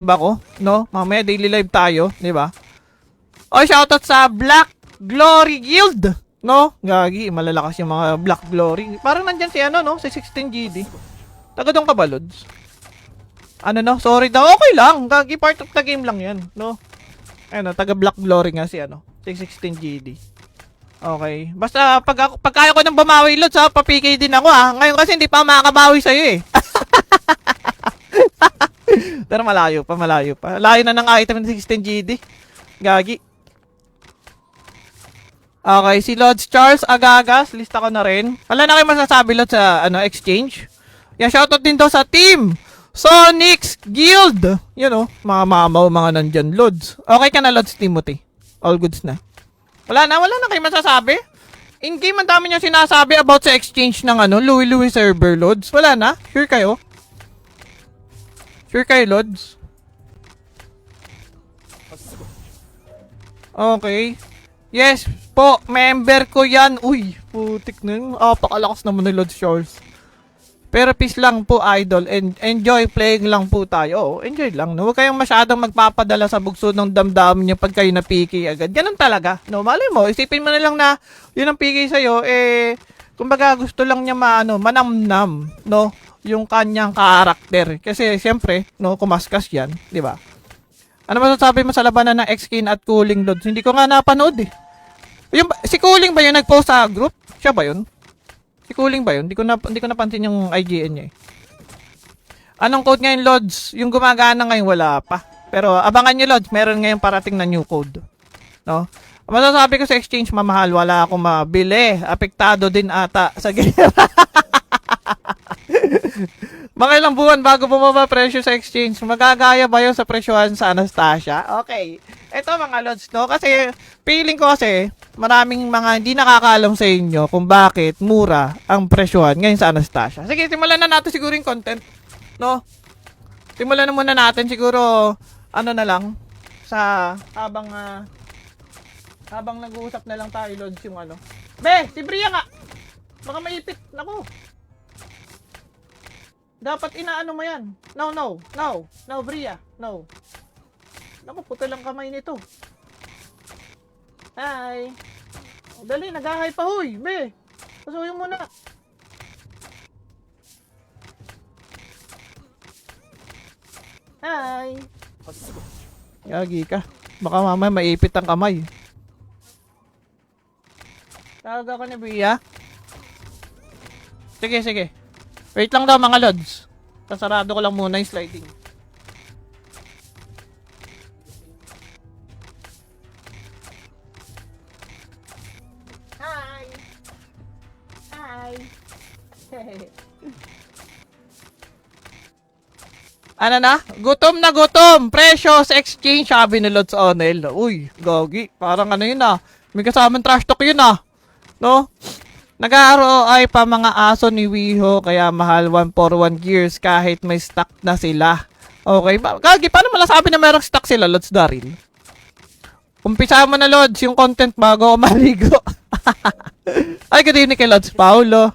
ba ko? No? Mamaya daily live tayo, di ba? O, shoutout sa Black Glory Guild. No? Gagi, malalakas yung mga Black Glory. Parang nandyan si ano, no? Si 16GD. Taga doon ka ba, Lods? Ano, no? Sorry daw. Okay lang. Gagi, part of the game lang yan, no? Ano, taga Black Glory nga si ano? Si 16GD. Okay. Basta, pag kaya ko nang bumawi, Lods, ha? Papikay din ako, ha? Ngayon kasi hindi pa makakabawi sa'yo, eh. Pero malayo pa, malayo pa. Layo na ng item ng 16GD. Gagi. Okay, si Lods Charles Agagas, lista ko na rin. Wala na kayo masasabi, Lods, sa ano, exchange. Yan, shoutout din daw sa team Sonic's Guild. Yun, mga mamaw, mga nandyan, Lods. Okay ka na, Lods Timothy? All goods na. Wala na kayo masasabi. In-game, ang dami niya sinasabi about sa exchange ng ano, Louie server, Lods. Wala na? Sure kayo? Sure kayo, Lods? Okay. Yes po, member ko yan. Uy, putik na yun. Pakalakas naman ni Lods Charles. Pero peace lang po, idol. Enjoy playing lang po tayo. Enjoy lang. No? Huwag kayong masyadong magpapadala sa bugso ng damdamin niyo pag kayo napiki agad. Ganun talaga. No, mali mo. Isipin mo na lang na yun ang piki sa'yo. Kumbaga gusto lang niya manamnam. No? Yung kanyang karakter. Kasi siyempre, no, kumaskas yan, di ba? Ano masasabi mo sa labanan ng X-Kin at Cooling, Lods? Hindi ko nga napanood eh. Si Cooling ba yun nagpost sa group? Siya ba yun? Si Cooling ba yun? Hindi ko napansin yung IGN niya eh. Anong code ngayon, Lods? Yung gumagana ngayon wala pa. Pero abangan nyo, Lods, meron ngayon parating na new code. No? Masasabi ko sa exchange, mamahal, wala akong mabili. Apektado din ata sa gera. Mga ilang buwan bago bumaba presyo sa exchange. Magagaya ba yun sa presyohan sa Anastasia? Okay. Ito mga Lods, no? Kasi, feeling ko kasi, maraming mga hindi nakakaalam sa inyo kung bakit mura ang presyohan ngayon sa Anastasia. Sige, simulan na natin siguro yung content, no? Simulan na muna natin siguro, ano na lang, sa habang nag-uusap na lang tayo, Lods, yung ano. Be, si Bria nga! Baka maipit. Naku. Dapat inaano mo yan. No, Bria. No. Naku, puto lang kamay nito. Hi. Dali, nag-hi pa, huy. Be, pasuyo mo na. Hi. Yagi ka. Baka mamaya maipit ang kamay. Tawag ako ni Bria. Sige. Wait lang daw mga Lods. Sasarado ko lang muna yung sliding. Hi! Ano na? Gutom na gutom! Precious exchange, sabi ni Lods Onel. Uy, gogi. Parang ano yun ah. May kasamang trash talk yun ah. No? Nag-ROI pa mga aso ni Wiho kaya mahal 141 gears kahit may stock na sila. Okay, Gagi, paano malasabi na mayroong stock sila, Lods Daryl? Umpisa mo na, Lods, yung content bago ako maligo. Ay, good evening kay Lods Paulo.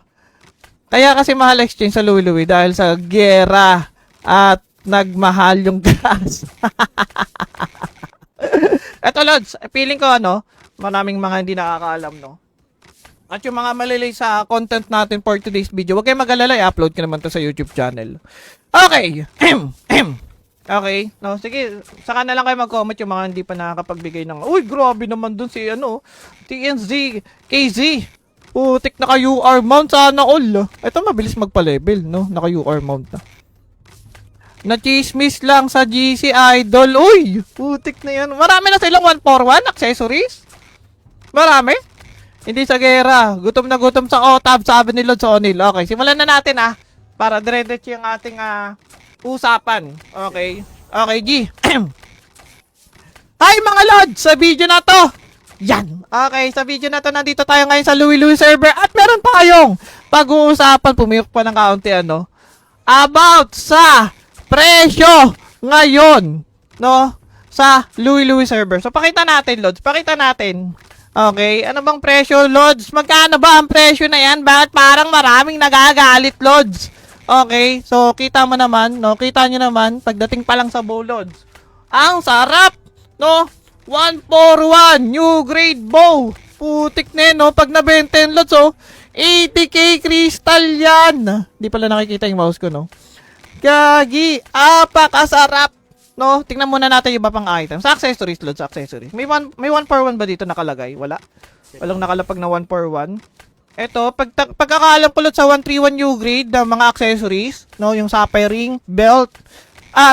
Kaya kasi mahal exchange sa Louie dahil sa gera at nagmahal yung gas. Eto, Lods, feeling ko maraming mga hindi nakakaalam, no? At yung mga malilay sa content natin for today's video, huwag kayong mag-alala, i-upload ko naman to sa YouTube channel. Okay. Okay. No, sige, saka na lang kayo mag-comment yung mga hindi pa nakakapagbigay ng, uy, grabe naman dun si, TNZ, KZ. Putik, naka-UR mount, sana all. Ito, mabilis magpa-level, no? Naka-UR mount na. Na-chismis lang sa GC Idol. Uy, putik na yan. Marami na silang 141 accessories. Marami. Hindi sa gera. Gutom na gutom sa OTAB, sabi ni Lods Onil. Okay, simulan na natin para dire-diretso yung ating usapan. Okay. Okay, G. Hi mga Lods! Sa video na to. Yan. Okay, sa video na to, nandito tayo ngayon sa Louie server. At meron pa kayong pag-uusapan. Pumiyok pa ng kaunti about sa presyo ngayon. No? Sa Louie server. So, pakita natin, Lods. Pakita natin. Okay, ano bang presyo, Lods? Magkano ba ang presyo na yan? Bakit parang maraming nagagalit, Lods? Okay, so kita mo naman, no? Kita nyo naman, pagdating pa lang sa bow, Lods. Ang sarap, no? 141, new grade bow. Putik na yun, no? Pag nabenta yun, Lods, oh. 80k crystal yan. Di pala nakikita yung mouse ko, no? Gagi, apakasarap. No, tingnan muna natin yung iba pang item. Sa accessories, Lods, sa accessories. May 1 for 1 ba dito nakalagay? Wala. Walang nakalapag na 1 for 1. Ito, pagkakaalam ko Lods, sa 131 new grade ng mga accessories, no, yung sapphire ring, belt,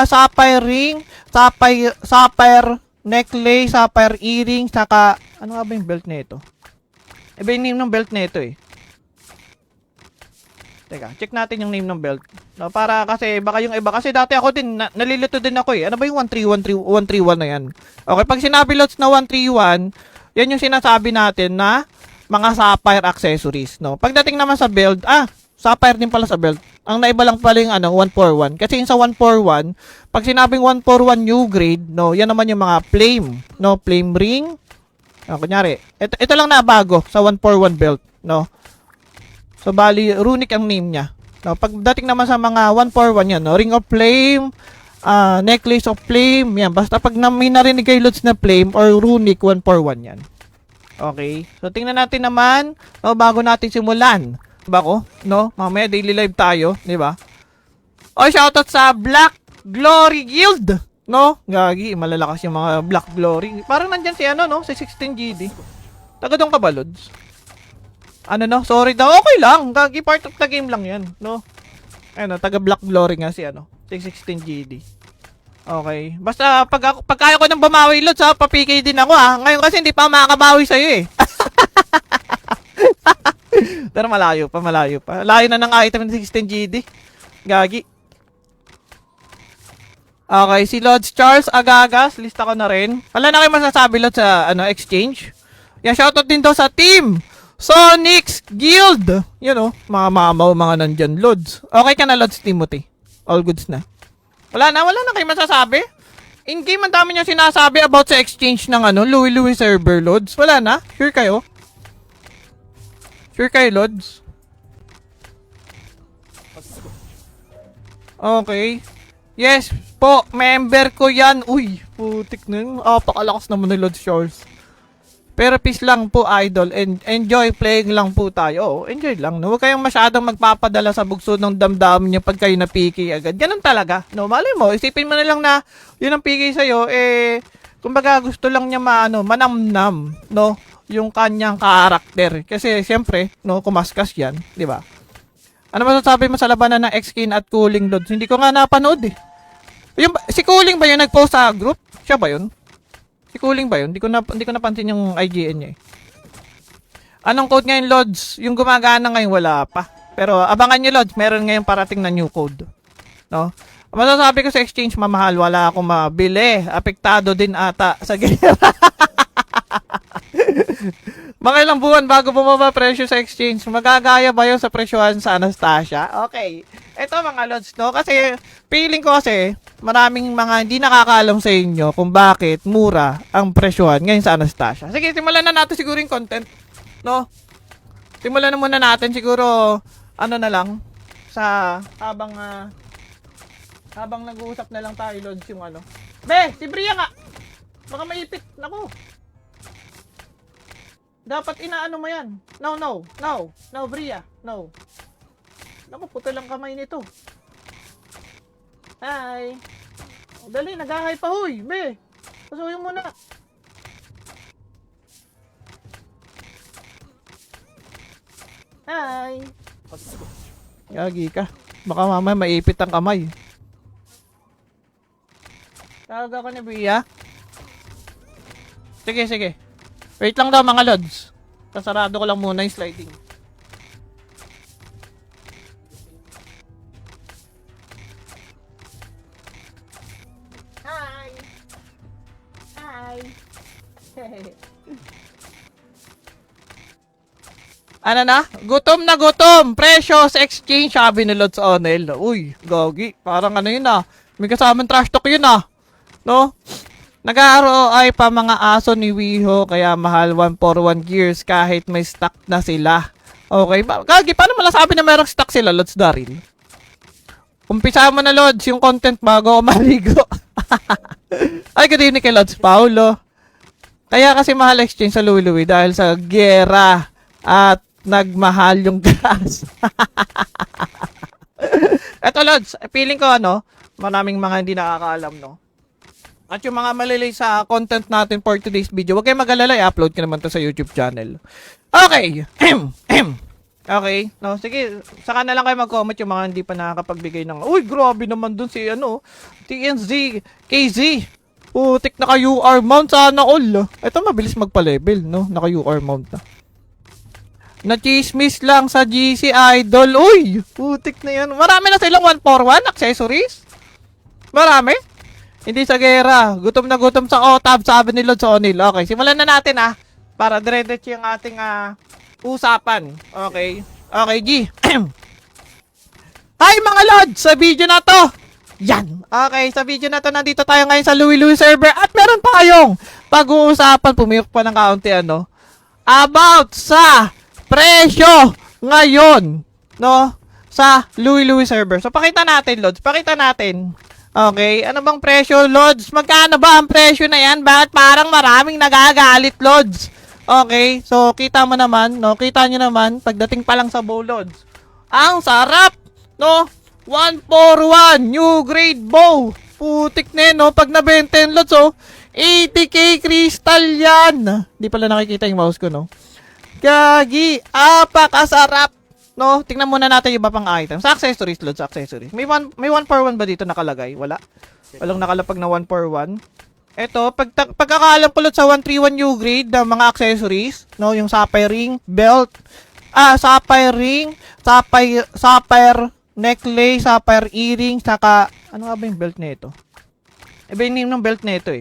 sapphire ring, sapphire necklace, sapphire earring, saka, ano nga ba yung belt na ito? Iba yung name ng belt na ito eh. Teka, check natin yung name ng belt. No, para kasi baka yung iba kasi dati ako din nalilito din ako eh. Ano ba yung 131 na yan? Okay, pag sinabi Lods na 131, yan yung sinasabi natin na mga sapphire accessories, no. Pagdating naman sa build, sapphire din pala sa belt. Ang naiba lang pala yung 141. Kasi yung sa 141, pag sinabing 141 new grade, no, yan naman yung mga flame, no, flame ring. Kunyari, ito lang na bago sa 141 belt, no. So, bali, runic ang name niya. No, pagdating naman sa mga 141 yan, no, ring of flame, necklace of flame, yan. Basta pag may narinig kay Lods na flame or runic, 141 yan. Okay. So, tingnan natin naman, no, bago natin simulan. Diba ko? No? Mamaya daily live tayo. Diba? O, shoutout sa Black Glory Guild. No? Gagi, malalakas yung mga Black Glory. Parang nandyan si ano, no? Si 16GD. Taga doon ka ba, Lods? Ano no? Sorry daw. Okay lang. Gagi, part of the game lang yan. No? Ano, taga Black Glory nga si ano. Si 16GD. Okay. Basta pag kaya ko nang bumawi, Lods, ha, papikay din ako, ha. Ngayon kasi hindi pa makakabawi sa'yo, eh. Pero malayo pa. Layo na ng item ng 16GD. Gagi. Okay, si Lods Charles Agagas, lista ko na rin. Wala na kayo masasabi, Lods, sa exchange. Yan, shoutout din daw sa team Sonic's Guild. Yan, mga mamaw, mga nandyan, Lods. Okay ka na, Lods Timothy? All goods na. Wala na kayo masasabi? In-game, ang dami niya sinasabi about sa exchange ng Louie server, Lods. Wala na? Sure kayo? Sure kayo, Lods? Okay. Yes po, member ko yan. Uy, putik na yun. Pakalakas naman ni Lods Charles. Pero peace lang po, idol. Enjoy playing lang po tayo. Enjoy lang. No? Huwag kayong masyadong magpapadala sa bugso ng damdamin niya pag kayo na-PK agad. Ganun talaga. No? Malay mo, isipin mo na lang na yun ang PK sa'yo, kumbaga gusto lang niya manamnam, no? Yung kanyang karakter. Kasi, siyempre, no, kumaskas yan. Di ba? Ano masasabi mo sa labanan ng X-Kin at Cooling, Lods? Hindi ko nga napanood, eh. Si Cooling ba yun nag-post sa group? Siya ba yun? Si Cooling ba yun? Hindi ko napansin yung IGN niya, eh. Anong code ngayon, Lods? Yung gumagana ngayon, wala pa. Pero abangan nyo, Lods. Meron ngayon parating na new code. No? Masasabi ko sa exchange, mamahal. Wala akong mabili. Apektado din ata sa gera. Mga ilang buwan bago bumaba presyo sa exchange. Magagaya ba yun sa presyohan sa Anastasia? Okay. Ito mga Lods, no? Kasi feeling ko kasi maraming mga hindi nakakaalam sa inyo kung bakit mura ang presyohan ngayon sa Anastasia. Sige, simulan na natin siguro yung content, no? Simulan na muna natin siguro ano na lang sa habang nag-uusap na lang tayo, Lods, yung ano. Be, si Bria nga. Baka maipit. Naku. Dapat inaano mo yan. No, Bria. No. Naku, puto lang kamay nito. Hi. Dali, nag-hi pa, huy. Be, pasuyin mo na. Hi. Gagi ka. Baka mamaya maipit ang kamay. Tawag ako ni Bria. Sige. Wait lang daw mga Lods. Sasarado ko lang muna yung sliding. Hi. Ano na? Gutom na gutom. Presyo sa exchange, sabi ni Lods Onel. Uy, gagi. Parang ano yun, may kasamang trash talk yun, no? Nag-ROI pa mga aso ni Wiho, kaya mahal 141 gears kahit may stock na sila. Okay, Gagi, paano malasabi na merong stock sila, Lods Daryl? Umpisa mo na, Lods, yung content bago ako maligo. Ay, good evening kay Lods Paulo. Kaya kasi mahal exchange sa Louie dahil sa gera at nagmahal yung gas. Eto, Lods, feeling ko maraming mga hindi nakakaalam, no? At yung mga malilay sa content natin for today's video, huwag kayong mag-alala, i-upload ko naman to sa YouTube channel. Okay. Okay. No, sige, saka na lang kayo mag-comment yung mga hindi pa nakakapagbigay ng, uy, grabe naman dun si, TNZ, KZ. Putik, naka-UR mount, sana all. Ito, mabilis magpa-level, no? Naka-UR mount na. Na-chismis lang sa GC Idol. Uy, putik na yan. Marami na silang 141 accessories. Marami. Hindi sa gera. Gutom na gutom sa OTAB, sabi ni Lods O'Neil. Okay, simulan na natin para dire-diretso yung ating usapan. Okay. Okay, G. Hi mga Lods! Sa video na to. Yan. Okay, sa video na to nandito tayo ngayon sa Louie server. At meron pa kayong pag-uusapan. Pumiyok pa ng kaunti about sa presyo ngayon. No? Sa Louie server. So, pakita natin, Lods. Pakita natin. Okay, ano bang presyo, Lods? Magkano ba ang presyo na yan? Bakit parang maraming nagagalit, Lods? Okay, so kita mo naman, no? Kita nyo naman, pagdating pa lang sa bow, Lods. Ang sarap, no? 141, new grade bow. Putik na yun, no? Pag nabenta yun, Lods, 80k crystal yan. Di pala nakikita yung mouse ko, no? Gagi, apakasarap. No, tingnan muna natin yung iba pang item. Sa accessories, Lods, accessories. May 141 ba dito nakalagay? Wala. Walang nakalapag na 141. Ito, pagkakaalam po, Lods, sa 131 new grade ng mga accessories, no, yung sapphire ring, belt, sapphire ring, sapphire necklace, sapphire earring, saka, ano nga ba yung belt nito? Iba yung name ng belt nito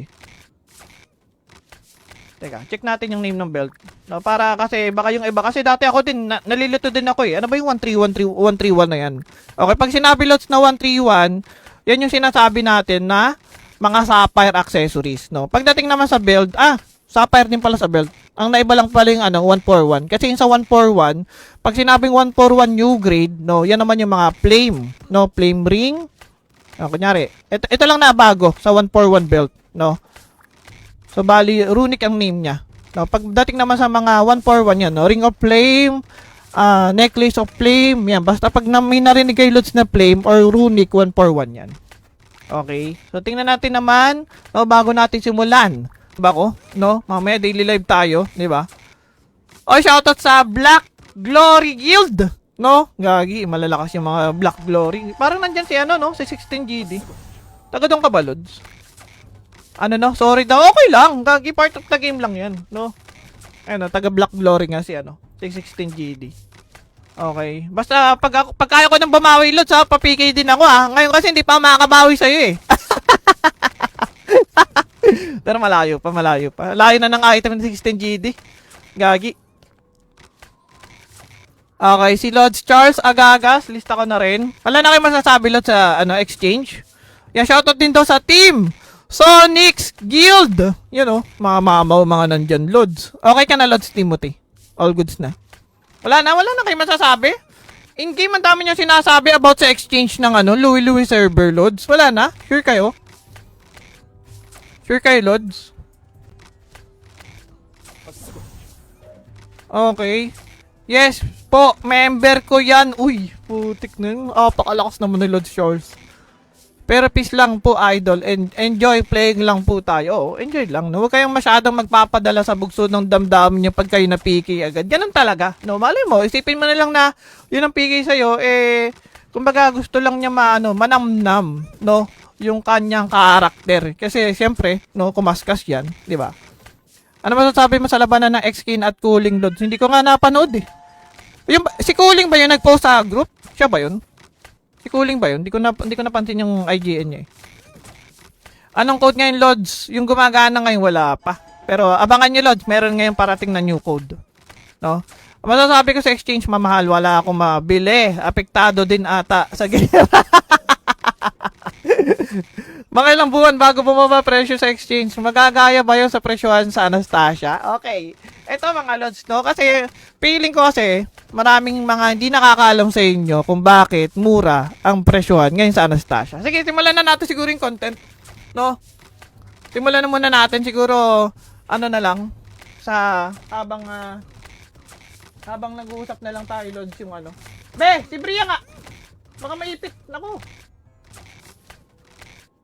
Teka, check natin yung name ng belt. No, para kasi baka yung iba kasi dati ako din nalilito din ako Ano ba yung 131 na yan? Okay, pag sinabi, Lods, na 131, yan yung sinasabi natin na mga sapphire accessories, no. Pagdating naman sa belt, sapphire din pala sa belt. Ang naiba lang pala yung 141. Kasi yung sa 141, pag sinabing 141 new grade, no, yan naman yung mga flame, no, flame ring. Kunyari, ito lang na bago sa 141 belt, no. So, bali, runic ang name niya. No, pagdating naman sa mga 141 yan, no, ring of flame, necklace of flame, yan. Basta pag may narinig kay Lods na flame or runic, 141 yan. Okay. So, tingnan natin naman, no, bago natin simulan. Diba ko? No? Mamaya daily live tayo. Diba? Shoutout sa Black Glory Guild. No? Gagi, malalakas yung mga Black Glory. Parang nandyan si no? Si 16GD. Taga doon ka ba, Lods? No? Sorry daw. Okay lang. Gagi, part of the game lang yan. No? Taga Black Glory nga si si 16GD. Okay. Basta, pag kaya ko nang bumawi, Lods, papikay din ako, Ngayon kasi hindi pa makakabawi sa'yo, Pero malayo pa. Layo na ng item ng 16GD. Gagi. Okay, si Lods Charles Agagas, lista ko na rin. Wala na kayo masasabi, Lods, sa exchange. Yan, shoutout din daw sa team Sonic's Guild. Mga mamaw, mga nandyan, Lods. Okay ka na, Lods Timothy? All goods na. Wala na kayo masasabi? In-game, ang dami nyo sinasabi about sa exchange ng Louie server, Lods. Wala na? Sure kayo? Sure kayo, Lods? Okay. Yes po, member ko yan. Uy, putik na yun. Pakalakas naman ni Lods Charles. Pero peace lang po, idol. And enjoy playing lang po tayo. Enjoy lang. No? Huwag kayong masyadong magpapadala sa bugso ng damdamin niyo pag kayo na PK agad. Ganun talaga. No, malay mo, isipin mo na lang na yun ang PK sa'yo, kumbaga gusto lang niya manamnam, no? Yung kanyang karakter. Kasi, siyempre, no, kumaskas yan. Di ba? Ano masasabi mo sa labanan ng X-Kin at Cooling, Lods? Hindi ko nga napanood, si Cooling ba yun nag-post sa group? Siya ba yun? Si Cooling ba yun? Hindi ko napansin yung IGN niya Anong code ngayon, Lods? Yung gumagana ngayon, wala pa. Pero abangan nyo, Lods. Meron ngayon parating na new code. No? Masasabi ko sa exchange, mamahal. Wala akong mabili. Apektado din ata sa gera. Mga ilang buwan bago bumaba presyo sa exchange, magagaya ba yun sa presyohan sa Anastasia? Okay. Ito mga lods, no? Kasi, feeling ko kasi, maraming mga hindi nakakaalam sa inyo kung bakit mura ang presyohan ngayon sa Anastasia. Sige, simulan na natin siguro yung content, no? Simulan na muna natin siguro, ano na lang, sa habang nag-uusap na lang tayo, lods, yung ano. Be, si Bria nga! Baka maipit, naku.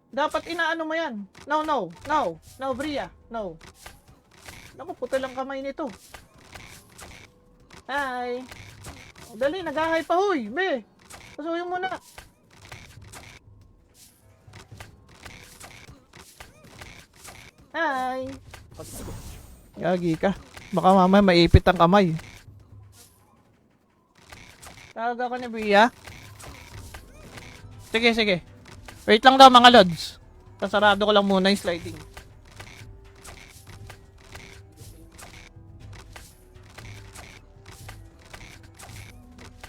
Dapat inaano mo yan. No, Bria. No. Naku, puto lang kamay nito. Hi. O, dali, nag-hi pa, huy. Be, pasuyo mo na. Hi. Gagi ka. Baka mamaya maipit ang kamay. Tawag ako ni Bria. Sige. Wait lang daw mga lods. Sasarado ko lang muna yung sliding.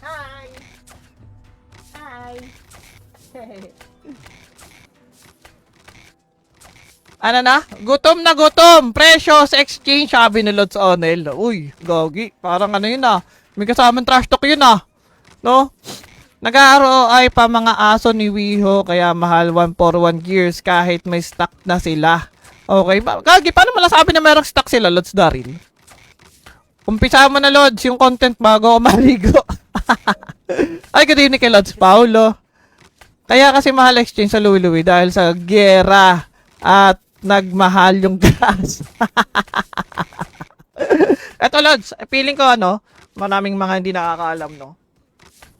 Hi! Ano na? Gutom na gutom! Presyo sa exchange, sabi ni Lods Onel. Uy, gogi. Parang ano yun ah. May kasamang trash talk yun ah. No? Nag-ROI pa mga aso ni Wiho kaya mahal 141 gears kahit may stock na sila. Okay, Gagi, paano malasabi na merong stock sila, Lods Daryl? Umpisa mo na, Lods, yung content bago ako maligo. Ay, good evening kay Lods Paulo. Kaya kasi mahal exchange sa Louie dahil sa gera at nagmahal yung gas. Eto, Lods, feeling ko maraming mga hindi nakakaalam, no?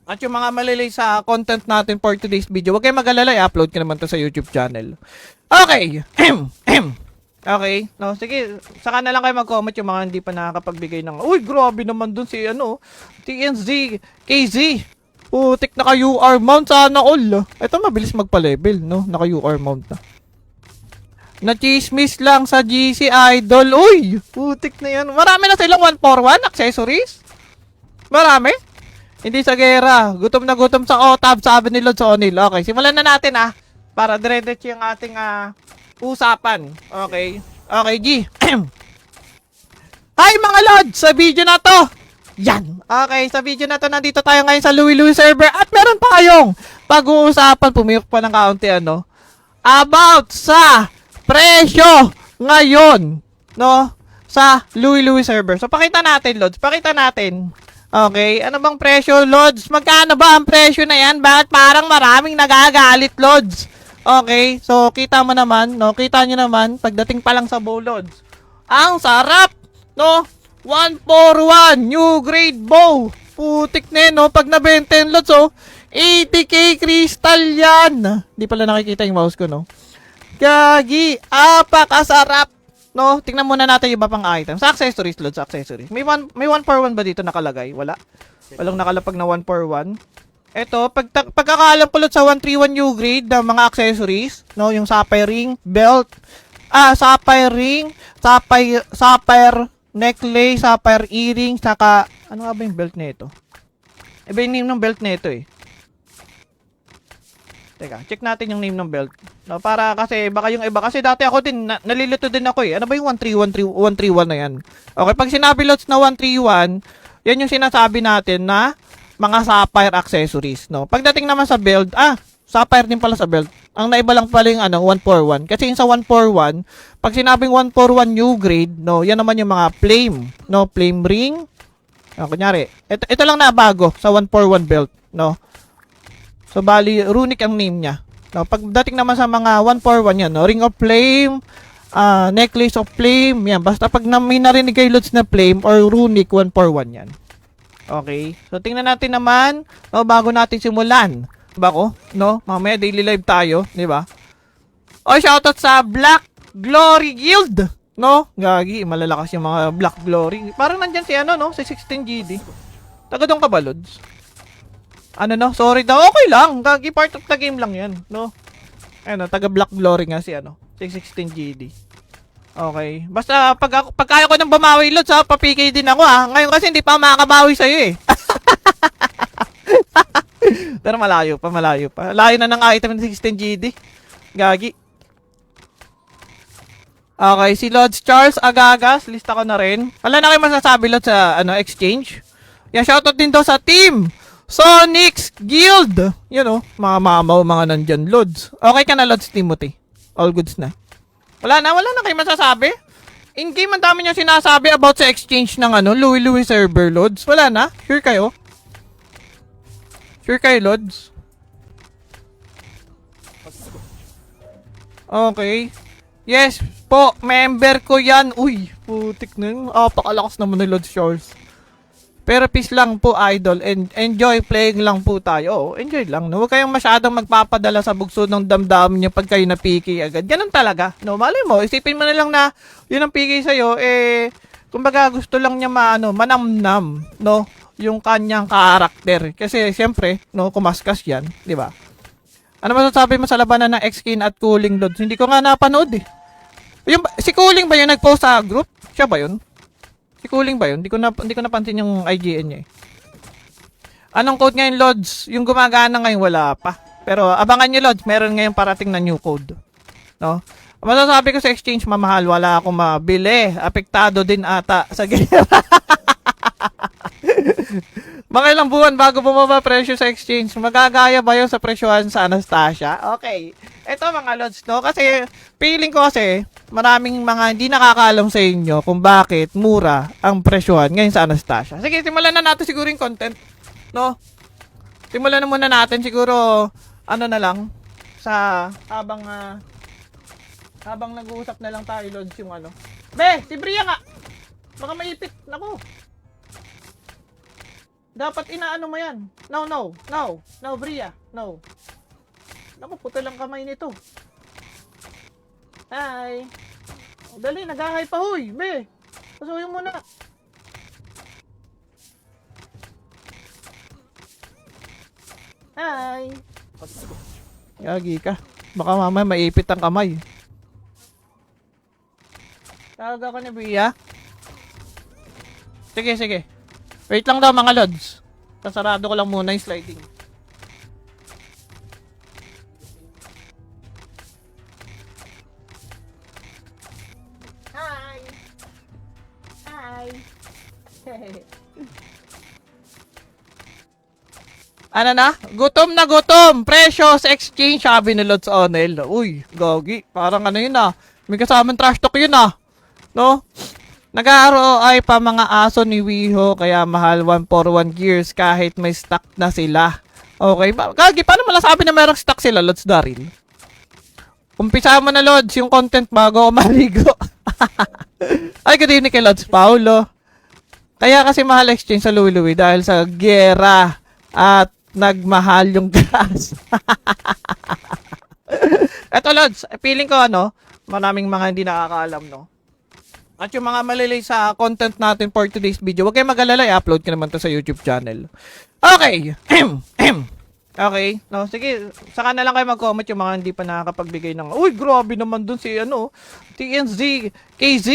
At yung mga malilay sa content natin for today's video, huwag kayong mag-alala, i-upload ko naman to sa YouTube channel. Okay. Okay. No, sige, saka na lang kayo mag-comment yung mga hindi pa nakakapagbigay ng, uy, grabe naman dun si, TNZ, KZ. Putik, naka-UR mount, sana all. Ito, mabilis magpa-level, no? Naka-UR mount na. Na-chismis lang sa GC Idol. Uy, putik na yan. Marami na silang 141 accessories. Marami. Hindi sa gera. Gutom na gutom sa OTAB, sabi ni Lods Onil. Okay, simulan na natin para dire-diretso yung ating usapan. Okay. Okay, G. Hi mga Lods! Sa video na to. Yan. Okay, sa video na to nandito tayo ngayon sa Louie server at meron pa kayong pag-uusapan. Pumiyok pa ng kaunti about sa presyo ngayon, no? Sa Louie server. So pakita natin, Lods. Pakita natin. Okay, ano bang presyo, Lods? Magkano ba ang presyo na yan? Bakit parang maraming nagagalit, Lods? Okay, so kita mo naman, no? Kita nyo naman, pagdating pa lang sa bow, Lods. Ang sarap, no? 141, new grade bow. Putik na yun, no? Pag nabenta yun, Lods, 80k crystal yan. Di pala nakikita yung mouse ko, no? Gagi, apakasarap. No, tingnan muna natin yung iba pang item. Sa accessories, Lods, accessories. May 141 ba dito nakalagay? Wala. Walang nakalapag na 141. Ito, pagkakaalam ko, Lods, sa 131 new grade ng mga accessories, no, yung sapphire ring, belt, sapphire ring, sapphire necklace, sapphire earring, saka, ano nga ba yung belt nito? Iba yung name ng belt nito Teka, check natin yung name ng belt. No, para kasi baka yung iba kasi dati ako din nalilito din ako Ano ba yung 131 na yan? Okay, pag sinabi, Lods, na 131, yan yung sinasabi natin na mga sapphire accessories, no. Pagdating naman sa belt, sapphire din pala sa belt. Ang naiba lang pala yung 141. Kasi yung sa 141, pag sinabing 141 new grade, no, yan naman yung mga flame, no, flame ring. Kunyari, ito lang na bago sa 141 belt, no. So, bali, runic ang name niya. No, pagdating naman sa mga 141 yan, no, ring of flame, necklace of flame, yan. Basta pag may narinig kay Lods na flame or runic, 141 yan. Okay. So, tingnan natin naman, no, bago natin simulan. Diba ko? No? Mamaya daily live tayo, di ba? Shoutout sa Black Glory Guild. No? Gagi, malalakas yung mga Black Glory. Parang nandyan si si 16GD. Taga doon ka ba, Lods? No? Sorry daw. Okay lang. Gagi, part of the game lang yan. No? Taga Black Glory nga si 16GD. Okay. Basta, pag kaya ko nang bumawi, Lods, papikay din ako, Ngayon kasi hindi pa makakabawi sa'yo, Pero malayo pa, malayo pa. Layo na ng item ng 16 GD. Gagi. Okay, si Lods Charles Agagas, lista ko na rin. Wala na kayo masasabi Lods sa exchange. Yan, shoutout din daw sa team Sonics Guild. Yun mga mamaw, mga nandyan Lods. Okay ka na Lods Timothy? All goods na. Wala na kayo masasabi. In-game ang dami nyo sinasabi about sa exchange ng Louie server Lods. Wala na? Sure kayo? Sure kayo Lods? Okay. Yes po, member ko yan. Uy, putik na yun. Pakalakas naman ni Lord Shores. Pero peace lang po, idol. And enjoy playing lang po tayo. Enjoy lang. No? Huwag kayong masyadong magpapadala sa bugso ng damdamin nyo pag kayo napiki agad. Ganun talaga. No, mali mo. Isipin mo na lang na yun ang piki sa'yo. Kumbaga gusto lang niya manamnam. No? Yung kanyang karakter. Kasi siyempre, no, kumaskas yan. Di ba? Ano masasabi mo sa labanan ng X-Kin at Cooling Lods? Hindi ko nga napanood si Cooling ba yun nag-post sa group? Siya ba yun? Si Cooling ba yun? Hindi ko napansin yung IGN niya Anong code ngayon Lods? Yung gumagana ngayon wala pa. Pero abangan nyo Lods, meron ngayon parating na new code. No? Masasabi ko sa exchange mamahal, wala akong mabili. Apektado din ata sa game. Mga ilang buwan bago bumaba presyo sa exchange. Magagaya ba yun sa presyohan sa Anastasia? Okay. Ito mga Lods, no? Kasi, feeling ko kasi, maraming mga hindi nakakaalam sa inyo kung bakit mura ang presyohan ngayon sa Anastasia. Sige, simulan na natin siguro yung content, no? Simulan na muna natin siguro, na lang, sa habang nag-uusap na lang tayo, Lods, yung Be, si Bria nga! Baka maipit, naku! Dapat inaano mo yan. No, Bria. No. Naku, puto lang kamay nito. Hi. Dali, nag-hi pa, huy. Be, pasuyo mo na. Hi. Gagi ka. Baka mamaya maipit ang kamay. Tawag ako ni Bria. Sige. Wait lang daw mga Lods. Sasarado ko lang muna yung sliding. Hi! Ano na? Gutom na gutom! Precious exchange, sabi ni Lods Onel. Uy, gogi. Parang yun May kasamang trash talk yun No? Nag-ROI pa mga aso ni Wiho kaya mahal 141 gears kahit may stock na sila. Okay, Gagi, paano malasabi na merong stock sila, Lods Daryl? Umpisa mo na, Lods, yung content bago ako maligo. Ay, good evening kay Lods Paulo. Kaya kasi mahal exchange sa Louie dahil sa gera at nagmahal yung gas. Eto, Lods, feeling ko maraming mga hindi nakakaalam, no? At yung mga malilay sa content natin for today's video, huwag kayong mag-alala, i-upload ko naman to sa YouTube channel. Okay. Okay. No, sige, saka na lang kayo mag-comment yung mga hindi pa nakakapagbigay ng, uy, grabe naman dun si, TNZ, KZ.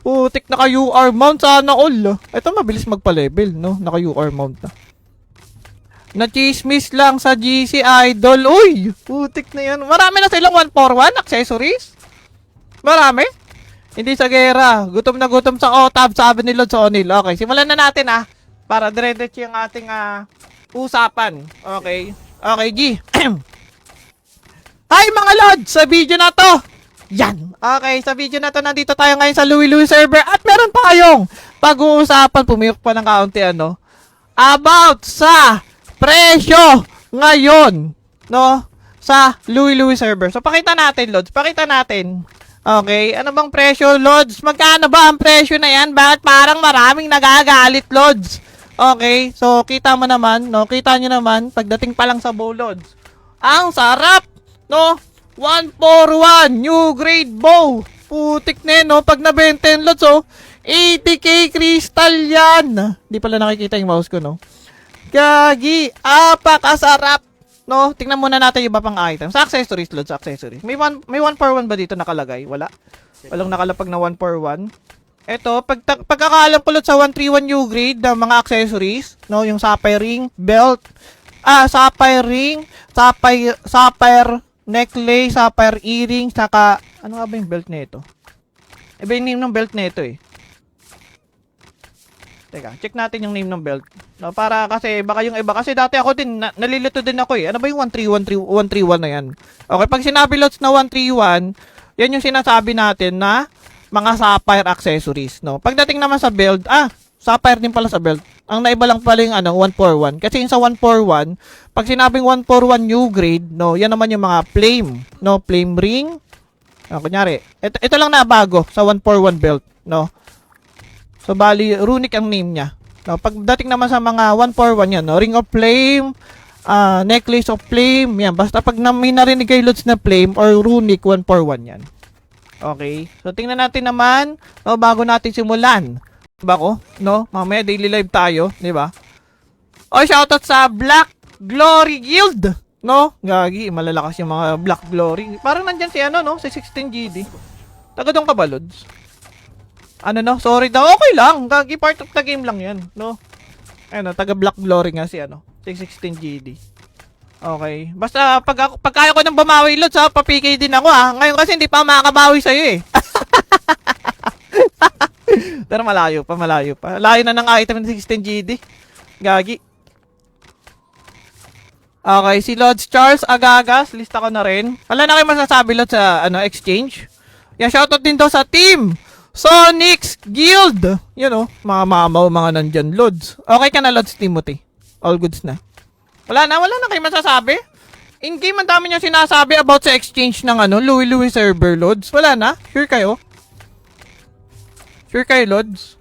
Putik, naka-UR mount, sana all. Ito, mabilis magpa-level, no? Naka-UR mount na. Na-chismis lang sa GC Idol. Uy, putik na yan. Marami na silang 141 accessories. Marami. Hindi sa gera. Gutom na gutom sa OTAB, sabi ni Lods Onil. Okay, simulan na natin para dire-diretso yung ating usapan. Okay. Okay, G. Hi mga Lods! Sa video na to, yan. Okay, sa video na to, nandito tayo ngayon sa Louie server at meron pa kayong pag-uusapan, pumiyok pa ng kaunti about sa presyo ngayon, no? Sa Louie server. So, pakita natin, Lods. Pakita natin. Okay, ano bang presyo, Lods? Magkano ba ang presyo na yan? Bakit parang maraming nagagalit, Lods? Okay, so kita mo naman, no? Kita nyo naman, pagdating pa lang sa bow, Lods. Ang sarap, no? 141, new grade bow. Putik na yun, no? Pag nabenta yun, Lods, 80k crystal yan. Di pala nakikita yung mouse ko, no? Gagi, apakasarap. No, tingnan muna natin yung iba pang items. Sa accessories, Lods, accessories. May 141 ba dito nakalagay? Wala. Walang nakalapag na 141. Ito, pagkakaalam ko, Lods, sa 131 new grade ng mga accessories, no, yung sapphire ring, belt, Sapphire ring, sapphire necklace, sapphire earring, saka, ano nga ba yung belt nito? Iba yung name ng belt nito eh. Teka, check natin yung name ng belt. No, para kasi, baka yung iba, kasi dati ako din, nalilito din ako eh. Ano ba yung 131 na yan? Okay, pag sinabi lots na 131, yan yung sinasabi natin na mga sapphire accessories, no? Pagdating naman sa belt, sapphire din pala sa belt. Ang naiba lang pala yung 141. Kasi yung sa 141, pag sinabing 141 new grade, no, yan naman yung mga flame, no, flame ring. Kunyari, ito lang na bago sa 141 belt, no. So bali runic ang name niya. No, pagdating naman sa mga 141 yan, no, ring of flame, necklace of flame, yan. Basta pag may narinig kay Lods na flame or runic, 141 yan. Okay. So tingnan natin naman, no, bago natin simulan. Diba ko? No? Mamaya daily live tayo, di ba? O, shoutout sa Black Glory Guild. No? Gagi, malalakas yung mga Black Glory. Parang nandyan si no? Si 16GD. Taga doon ka ba, Lods? No? Sorry daw. Okay lang. Gagi, part of the game lang yan. No? Taga Black Glory nga si si 16GD. Okay. Basta, pag kaya ko nang bumawi, Lods, papikay din ako, Ngayon kasi hindi pa makakabawi sa'yo, eh. Pero malayo pa. Layo na ng item ng 16GD. Gagi. Okay, si Lods Charles Agagas, lista ko na rin. Wala na kayo masasabi, Lods, sa exchange. Yan, shoutout din daw sa team Sonic's Guild. Mga mamaw, mga nandyan, Lods. Okay ka na, Lods Timothy? All goods na. Wala na kayo masasabi? In-game, ang dami niya sinasabi about sa exchange ng Louie server, Lods. Wala na? Sure kayo? Sure kayo, Lods?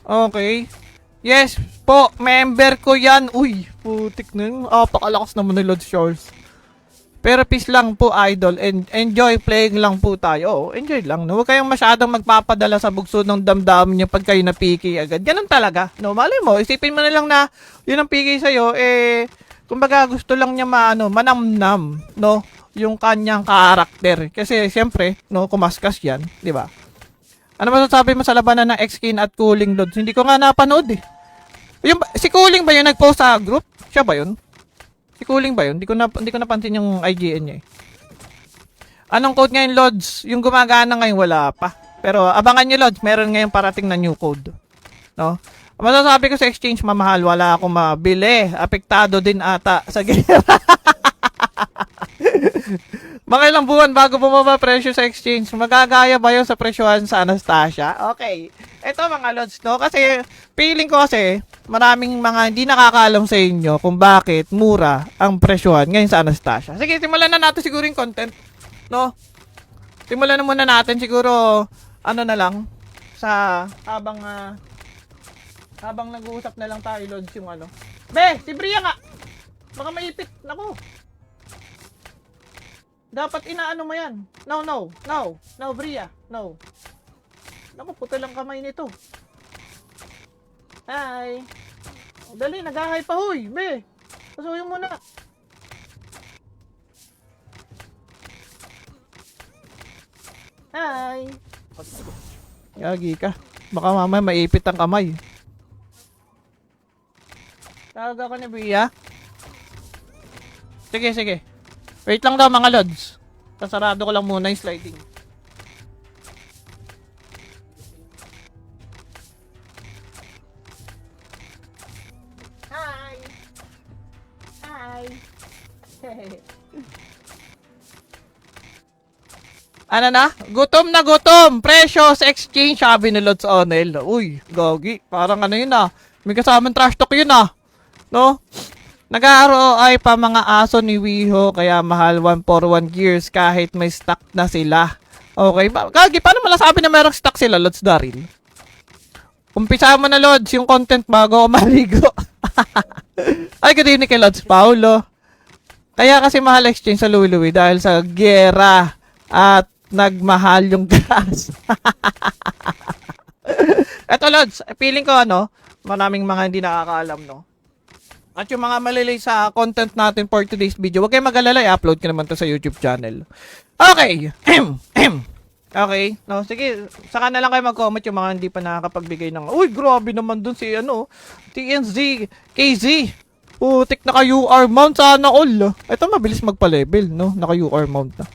Okay. Yes po, member ko yan. Uy, putik na yun. Pakalakas naman ni Lods Charles. Pero peace lang po, idol. Enjoy playing lang po tayo. Enjoy lang. No? Huwag kayong masyadong magpapadala sa bugso ng damdamin niyo pag kayo napiki agad. Ganun talaga. No, malay mo, isipin mo na lang na yun ang piki sa'yo, kumbaga gusto lang niya manamnam, no? Yung kanyang karakter. Kasi, siyempre, no, kumaskas yan. Di ba? Ano masasabi mo sa labanan ng X-Kin at Cooling, Lods? Hindi ko nga napanood, eh. Si Cooling ba yun nag-post sa group? Siya ba yun? Si Cooling ba yun? Hindi ko napansin yung IGN niya, eh. Anong code ngayon, Lods? Yung gumagana ngayon, wala pa. Pero, abangan nyo, Lods. Meron ngayon parating na new code. No? Masasabi ko sa exchange, mamahal. Wala akong mabili. Apektado din ata sa gera. Mga ilang buwan bago bumaba presyo sa exchange. Magagaya ba yun sa presyohan sa Anastasia? Okay. Ito mga Lods, no? Kasi, feeling ko kasi, maraming mga hindi nakakaalam sa inyo kung bakit mura ang presyohan ngayon sa Anastasia. Sige, simulan na natin siguro yung content, no? Simulan na muna natin siguro, na lang, sa habang nag-uusap na lang tayo, Lods, yung Be, si Bria nga! Baka maipit. Naku. Dapat inaano mo yan. No, Bria. No. Naku, puto lang kamay nito. Hi. Dali, nag-hi pa, huy. Be, pasuyo mo na. Hi. Yagi ka. Baka mamaya maipit ang kamay. Tawag ako ni Bria. Sige. Wait lang daw mga Lods. Sasarado ko lang muna yung sliding. Hi. Ano na? Gutom na gutom! Precious exchange, sabi ni Lods Onel. Uy, gogi. Parang yun May kasamang trash talk yun No? Nag-ROI pa mga aso ni Wiho, kaya mahal 141 gears kahit may stock na sila. Okay, gagi, paano malasabi na mayroong stock sila, Lods Daryl? Umpisa mo na, Lods, yung content bago ako maligo. Ay, good evening kay Lods Paulo. Kaya kasi mahal exchange sa Louie dahil sa gera at nagmahal yung gas. Eto, Lods, feeling ko maraming mga hindi nakakaalam, no? At yung mga malilay sa content natin for today's video, huwag kayong mag-alala, i-upload ko naman to sa YouTube channel. Okay. Okay? No, sige, saka na lang kayo mag-comment yung mga hindi pa nakakapagbigay ng, uy, grabe naman dun si, TNZ, KZ. Putik, naka-UR mount, sana all. Ito, mabilis magpa-level, no? Naka-UR mount na.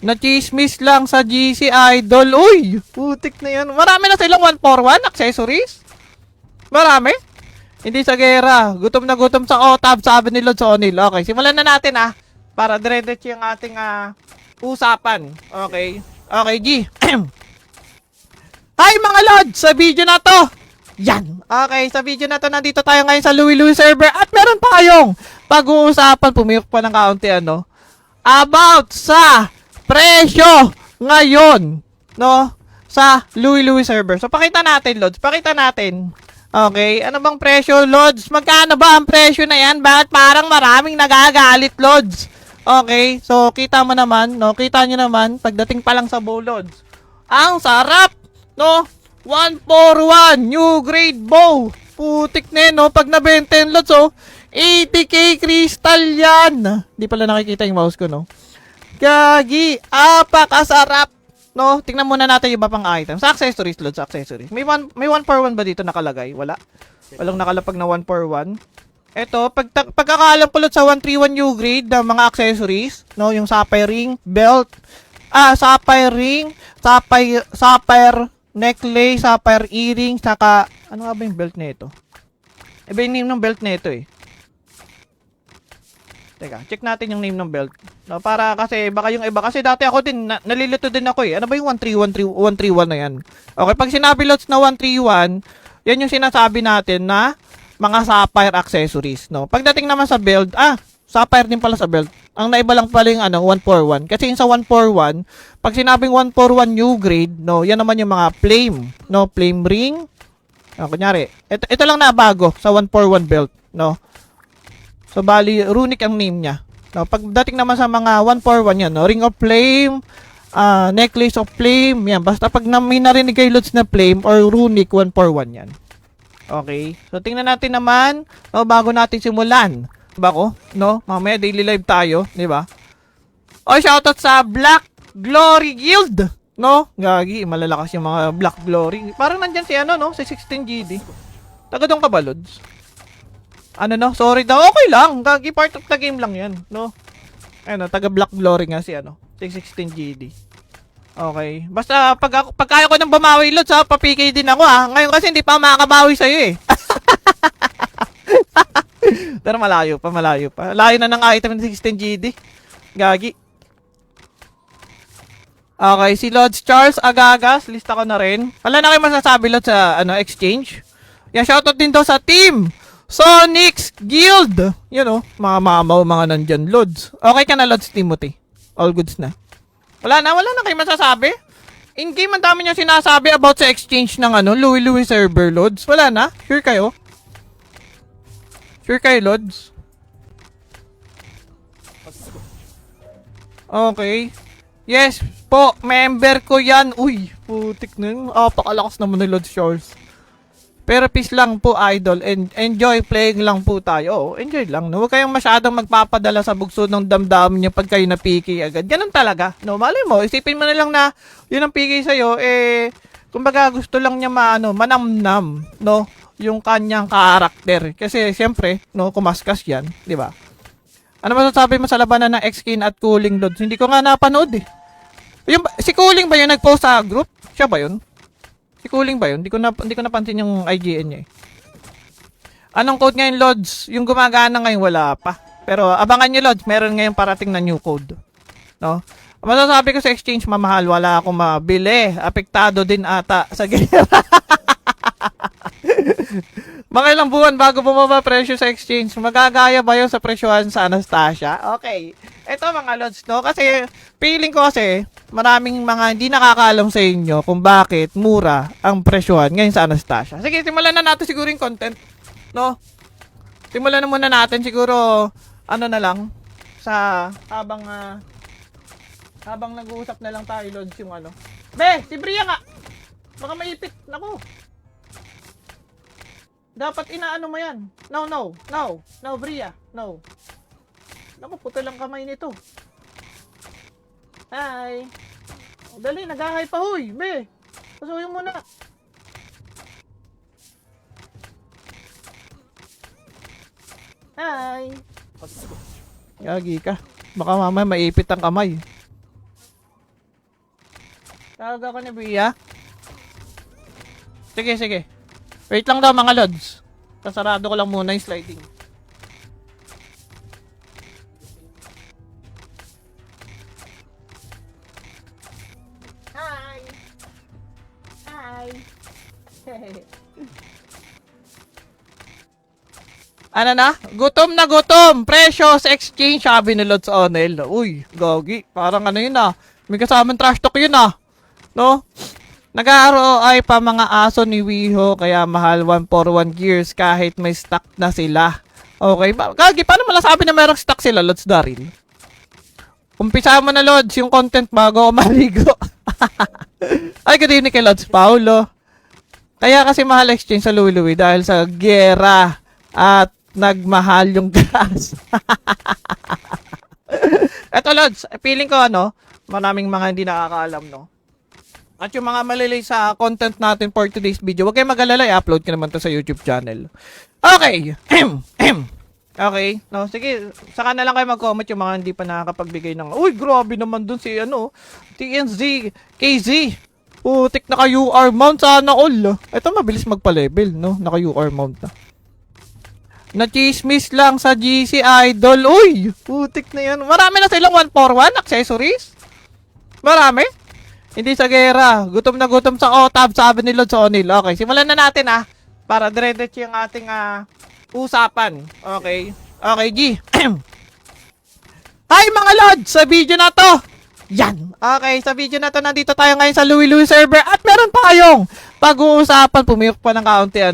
Na-chismis lang sa GC Idol. Uy, putik na yan. Marami na silang 141 accessories. Marami. Hindi sa gera. Gutom na gutom sa OTAB, sabi ni Lods Onil. Okay, simulan na natin para dire-diretso yung ating usapan. Okay. Okay, G. Hi mga Lods! Sa video na to, yan. Okay, sa video na to, nandito tayo ngayon sa Louie Louie server at meron pa kayong pag-uusapan, pumiyok pa ng kaunti about sa presyo ngayon, no? Sa Louie Louie server. So, pakita natin, Lods. Pakita natin. Okay, ano bang presyo, Lods? Magkano ba ang presyo na yan? Bakit parang maraming nagagalit, Lods? Okay, so kita mo naman, no? Kita nyo naman, pagdating pa lang sa bow, Lods. Ang sarap, no? 141, new grade bow. Putik na yun, no? Pag nabenta yun, Lods, 80k crystal yan. Di pala nakikita yung mouse ko, no? Gagi, apakasarap. No, tingnan muna natin yung iba pang items. Sa accessories, Lods, sa accessories. May 141 ba dito nakalagay? Wala. Walang nakalapag na 141. Ito, pagkakaalam ko, Lods, sa 131 new grade ng mga accessories, no, yung sapphire ring, belt, sapphire ring, sapphire necklace, sapphire earring, saka, ano nga ba yung belt na ito? Iba yung name ng belt na ito Teka, check natin yung name ng belt. No, para kasi baka yung iba kasi dati ako din nalilito din ako Ano ba yung 131 na yan? Okay, pag sinabi, Lods, na 131, yan yung sinasabi natin na mga sapphire accessories, no? Pagdating naman sa belt, sapphire din pala sa belt. Ang naiba lang pala yung 141. Kasi yung sa 141, pag sinabing 141 new grade, no, yan naman yung mga flame, no? Flame ring. Kunyari, ito lang na bago sa 141 belt, no? So, bali, runic ang name niya. No, pagdating naman sa mga 141 yan, no? Ring of Flame, Necklace of Flame, yan. Basta pag may narinig kay Lods na Flame or runic, 141 yan. Okay? So, tingnan natin naman, no, bago natin simulan. Diba ko? No? Mamaya daily live tayo, di ba? Shoutout sa Black Glory Guild! No? Gagi, malalakas yung mga Black Glory. Parang nandyan si no? Si 16GD. Taga doon ka ba, Lods? No? Sorry daw. Okay lang. Gagi, part of the game lang yan. No? Taga Black Glory nga si 16GD. Okay. Basta, pag kaya ko nang bumawi, Lods, papikay din ako, Ngayon kasi hindi pa makakabawi sa'yo, Pero malayo pa. Layo na ng item ng 16GD. Gagi. Okay, si Lods Charles Agagas, lista ko na rin. Wala na kayo masasabi, Lods, sa exchange. Yan, shoutout din daw sa team Sonic's Guild. Mga mamaw, mga nandyan, Lods. Okay ka na, Lods Timothy? All goods na. Wala na kayo masasabi? In-game, ang dami niya sinasabi about sa exchange ng Louie Louie server, Lods. Wala na? Sure kayo? Sure kayo, Lods? Okay. Yes po, member ko yan. Uy, putik na yun. Pakalakas naman ni Lods Charles. Pero peace lang po, idol. Enjoy playing lang po tayo. Enjoy lang. No? Huwag kayong masyadong magpapadala sa bugso ng damdamin niyo pag kayo na-PK agad. Ganun talaga. No? Malay mo, isipin mo na lang na yun ang PK sa'yo, kumbaga gusto lang niya manamnam, no? Yung kanyang karakter. Kasi, siyempre, no, kumaskas yan. Di ba? Ano masasabi mo sa labanan ng X-Kin at Cooling, Lods? Hindi ko nga napanood, si Cooling ba yung nag-post sa group? Siya ba yun? Si Cooling ba yun? Hindi ko napansin yung IGN niya Anong code ngayon, Lods? Yung gumagana ngayon, wala pa. Pero abangan nyo, Lods. Meron ngayon parating na new code. No? Masasabi ko sa exchange, mamahal. Wala akong mabili. Apektado din ata sa gera. Mga ilang buwan bago bumaba presyo sa exchange. Magagaya ba yun sa presyohan sa Anastasia? Okay. Ito mga Lods, no? Kasi, feeling ko kasi, maraming mga hindi nakakaalam sa inyo kung bakit mura ang presyohan ngayon sa Anastasia. Sige, simulan na natin siguro yung content, no? Simulan na muna natin siguro, na lang, sa habang nag-uusap na lang tayo, Lods, yung Be, si Bria nga! Baka maipit, naku! Dapat inaano mo yan. No, Bria, no. Naku, puto lang kamay nito. Hi! Dali, nag-hi pa, huy. Be, pasuyin mo na. Hi. Gagi ka. Baka mamaya maipit ang kamay. Tawag ako ni Bia. Sige, sige. Wait lang daw mga lods. Sasarado ko lang muna yung sliding. Hi. Hi. Ano na? Gutom na gutom! Precious exchange, sabi ni Lods Onel. Uy, gagi. Parang ano yun ah. May kasamang trash talk yun ah. No? Nag-ROI pa mga aso ni Wiho, kaya mahal 141 gears kahit may stock na sila. Okay, gagi, paano malasabi na merong stock sila, Lods Daryl? Umpisa mo na, Lods, yung content bago ako maligo. Ay, good evening kay Lods Paulo. Kaya kasi mahal exchange sa Louie dahil sa gera at nagmahal yung gas. Eto, Lods, feeling ko ano, maraming mga hindi nakakaalam, no? At yung mga malilay sa content natin for today's video, huwag kayong mag-alala, i-upload ko naman to sa YouTube channel. Okay. Okay. No, sige, saka na lang kayo mag-comment yung mga hindi pa nakakapagbigay ng, uy, grabe naman dun si, ano, TNZ, KZ. Putik, naka-UR mount, sana all. Ito, mabilis magpa-level, no? Naka-UR mount na. Na-chismis lang sa GC Idol. Uy, putik na yan. Marami na silang 141 accessories. Marami. Hindi sa gera. Gutom na gutom sa OTAB, sabi ni Lods Onil. Okay, simulan na natin para dire-diretso yung ating usapan. Okay. Okay, G. Hi mga Lods! Sa video na to. Yan. Okay, sa video na to, nandito tayo ngayon sa Louie server. At meron pa kayong pag-uusapan. Pumiyok pa ng kaunti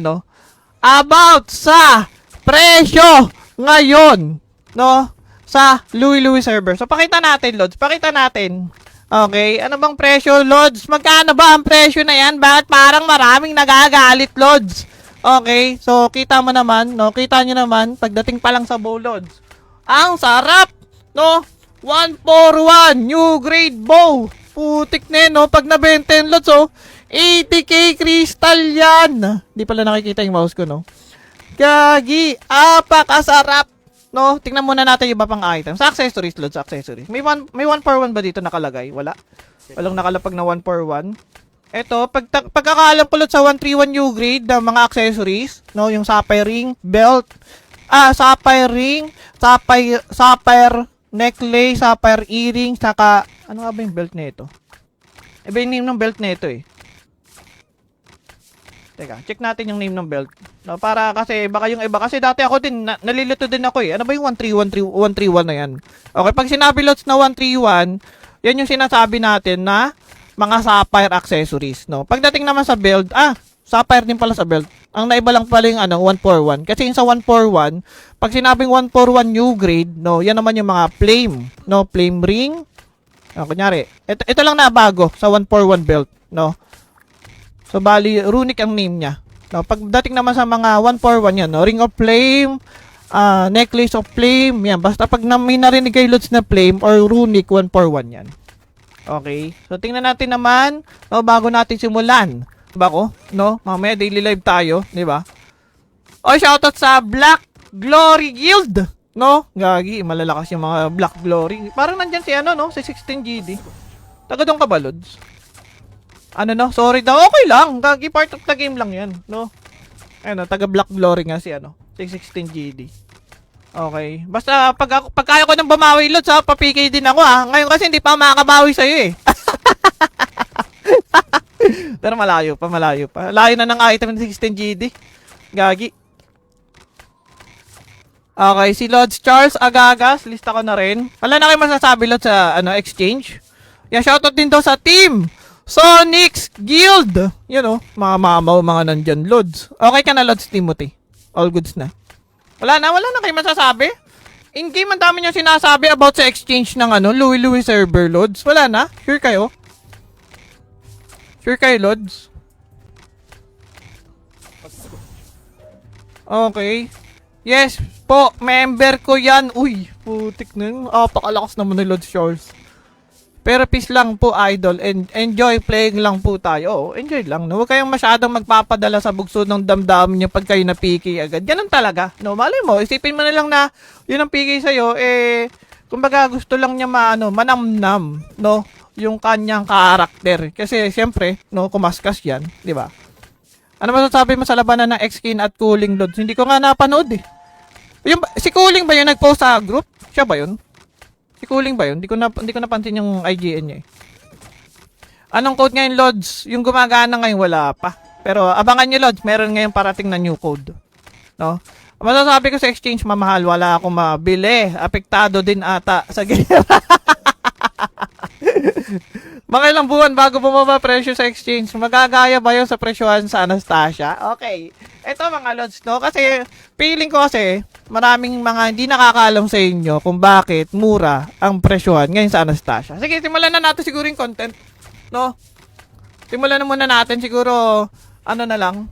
about sa presyo ngayon, no? Sa Louie server. So, pakita natin, Lods. Pakita natin. Okay, ano bang presyo, Lods? Magkano ba ang presyo na yan? Bakit parang maraming nagagalit, Lods? Okay, so kita mo naman, no? Kita nyo naman, pagdating pa lang sa bow, Lods. Ang sarap, no? 141, new grade bow. Putik na yun, no? Pag nabenta yun, Lods, 80k crystal yan. Di pala nakikita yung mouse ko, no? Gagi, apakasarap. No, tingnan muna natin yung iba pang item. Sa accessories, Lods, accessories. May 141 ba dito nakalagay? Wala. Walang nakalapag na 141. Ito, pagkakaalam po, Lods, sa 131 new grade ng mga accessories, no, yung sapphire ring, belt, sapphire ring, sapphire necklace, sapphire earring, saka, ano nga ba yung belt nito? Iba yung name ng belt nito Teka, check natin yung name ng belt. No, para kasi baka yung iba kasi dati ako din nalilito din ako Ano ba yung 131 na yan? Okay, pag sinabi, Lods, na 131, yan yung sinasabi natin na mga sapphire accessories, no. Pagdating naman sa belt, sapphire din pala sa belt. Ang naiba lang pala yung 141. Kasi yung sa 141, pag sinabing 141 new grade, no, yan naman yung mga flame, no, flame ring. Kunyari, ito lang na bago sa 141 belt, no. So, bali, runic ang name niya. No, pagdating naman sa mga 141 yan, no, ring of flame, necklace of flame, yan. Basta pag may narinig kay Lods na flame or runic, 141 yan. Okay. So, tingnan natin naman, no, bago natin simulan. Diba ko? No? Mamaya daily live tayo. Diba? O, shoutout sa Black Glory Guild. No? Gagi, malalakas yung mga Black Glory. Parang nandyan si no? Si 16GD. Taga doon ka ba, Lods? No? Sorry daw. Okay lang. Gagi, part of the game lang yan. No? Taga Black Glory nga si si 16GD. Okay. Basta, pag kaya ko nang bumawi, Lods, papikay din ako, Ngayon kasi hindi pa makakabawi sa'yo, Pero malayo pa. Layo na ng item ng 16GD. Gagi. Okay, si Lods Charles Agagas, lista ko na rin. Wala na kayo masasabi, Lods, sa exchange. Yan, shoutout din daw sa team Sonic's Guild. Mga mamaw, mga nandyan, Lods. Okay ka na, Lods Timothy? All goods na. Wala na kayo masasabi? In-game, ang dami nyo sinasabi about sa exchange ng Louie server, Lods. Wala na? Sure kayo? Sure kayo, Lods? Okay. Yes po, member ko yan. Uy, putik na yun. Pakalakas naman ni Lods Charles. Pero peace lang po, idol, and enjoy playing lang po tayo. Enjoy lang, no? Huwag kayong masyadong magpapadala sa bugso ng damdamin niyo pag kayo na-PK agad. Ganun talaga, no? Malay mo, isipin mo na lang na yun ang PK sa'yo, kumbaga gusto lang niya manamnam, no? Yung kanyang karakter. Kasi, siyempre, no, kumaskas yan, di ba? Ano masasabi mo sa labanan ng X-Kin at Cooling Lods? Hindi ko nga napanood, eh. Si Cooling ba yun nag-post sa group? Siya ba yun? Si Cooling ba yun? Hindi ko napansin yung IGN niya eh. Anong code ngayon, Lods? Yung gumagana ngayon, wala pa. Pero abangan nyo, Lods. Meron ngayon parating na new code. No? Masasabi ko sa exchange, mamahal. Wala akong mabili. Apektado din ata sa gera. Mga ilang buwan bago bumaba presyo sa exchange. Magagaya ba yun sa presyohan sa Anastasia? Okay. Ito mga Lods, no? Kasi, feeling ko kasi, maraming mga hindi nakakaalam sa inyo kung bakit mura ang presyohan ngayon sa Anastasia. Sige, simulan na natin siguro yung content, no? Simulan na muna natin siguro, ano na lang,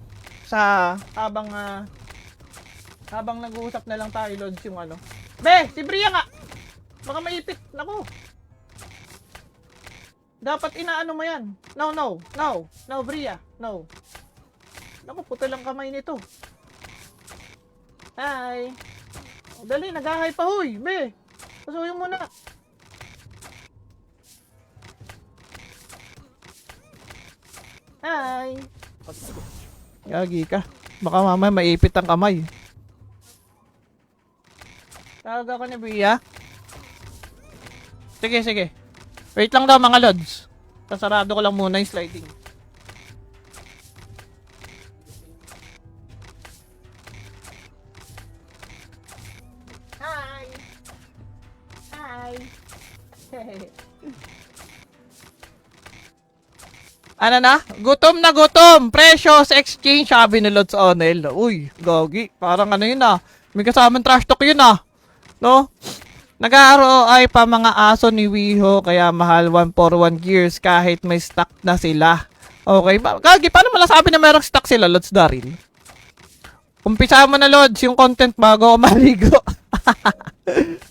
sa habang nag-uusap na lang tayo, Lods, yung ano. Be, si Bria nga! Baka maipit, naku. Dapat inaano mo yan. No, Bria, no. Naku, puto lang kamay nito. Hi. Dali, nag-hi pa, huy. Be, pasuyo mo na. Hi. Gagi ka. Baka mamaya maipit ang kamay. Tawag ako ni Bria. Sige. Wait lang daw mga Lods. Sasarado ko lang muna yung sliding. Hi. Ano na? Gutom na gutom! Precious exchange, sabi ni Lods Onel. Uy, gogi. Parang ano yun ah. May kasamang trash talk yun ah. No? Nag-ROI pa mga aso ni Wiho, kaya mahal 141 gears kahit may stock na sila. Okay, Gagi, paano malasabi na merong stock sila, Lods Daryl? Umpisa mo na, Lods, yung content bago ako maligo.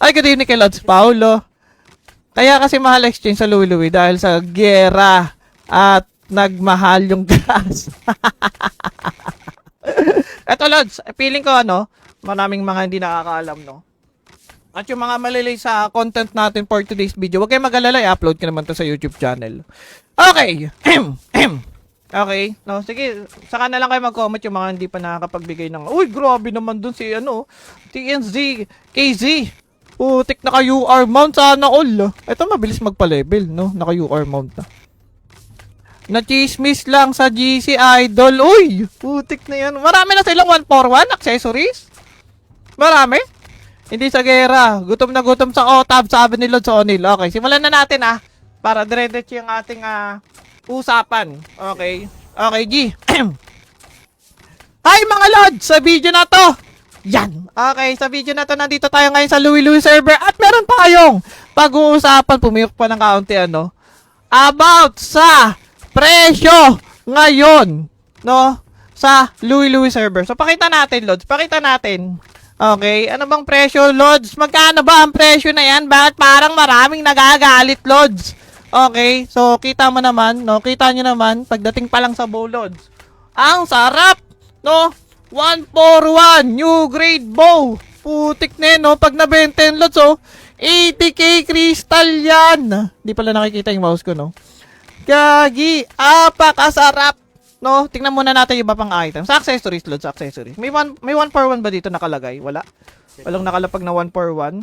Ay, good evening kay Lods Paulo. Kaya kasi mahal exchange sa Louie dahil sa gera at nagmahal yung gas. Eto, Lods, feeling ko maraming mga hindi nakakaalam, no? At yung mga malilay sa content natin for today's video, huwag kayong mag-alala, i-upload ko naman to sa YouTube channel. Okay. Okay. No, sige, saka na lang kayo mag-comment yung mga hindi pa nakakapagbigay ng, uy, grabe naman dun si, TNZ, KZ. Putik, naka-UR mount, sana all. Ito, mabilis magpa-level, no? Naka-UR mount na. Na-chismis lang sa GC Idol. Uy, putik na yan. Marami na silang 141 accessories. Marami. Hindi sa gera. Gutom na gutom sa OTAB, sabi ni Lods Onil. Okay, simulan na natin para dire-diretso yung ating usapan. Okay. Okay, G. Hi mga Lods! Sa video na to, yan. Okay, sa video na to, nandito tayo ngayon sa Louie server at meron pa kayong pag-uusapan, pumiyok pa ng kaunti about sa presyo ngayon, no? Sa Louie server. So, pakita natin, Lods. Pakita natin. Okay, ano bang presyo, Lods? Magkano ba ang presyo na yan? Bakit parang maraming nagagalit, Lods? Okay, so kita mo naman, no? Kita nyo naman, pagdating pa lang sa bow, Lods. Ang sarap, no? 141, new grade bow. Putik na yun, no? Pag nabenta yung Lods, 80k crystal yan. Di pala nakikita yung mouse ko, no? Gagi, apakasarap. No, tingnan muna natin yung iba pang item. Sa accessories, Lods, accessories. May 141 ba dito nakalagay? Wala. Walang nakalapag na 141.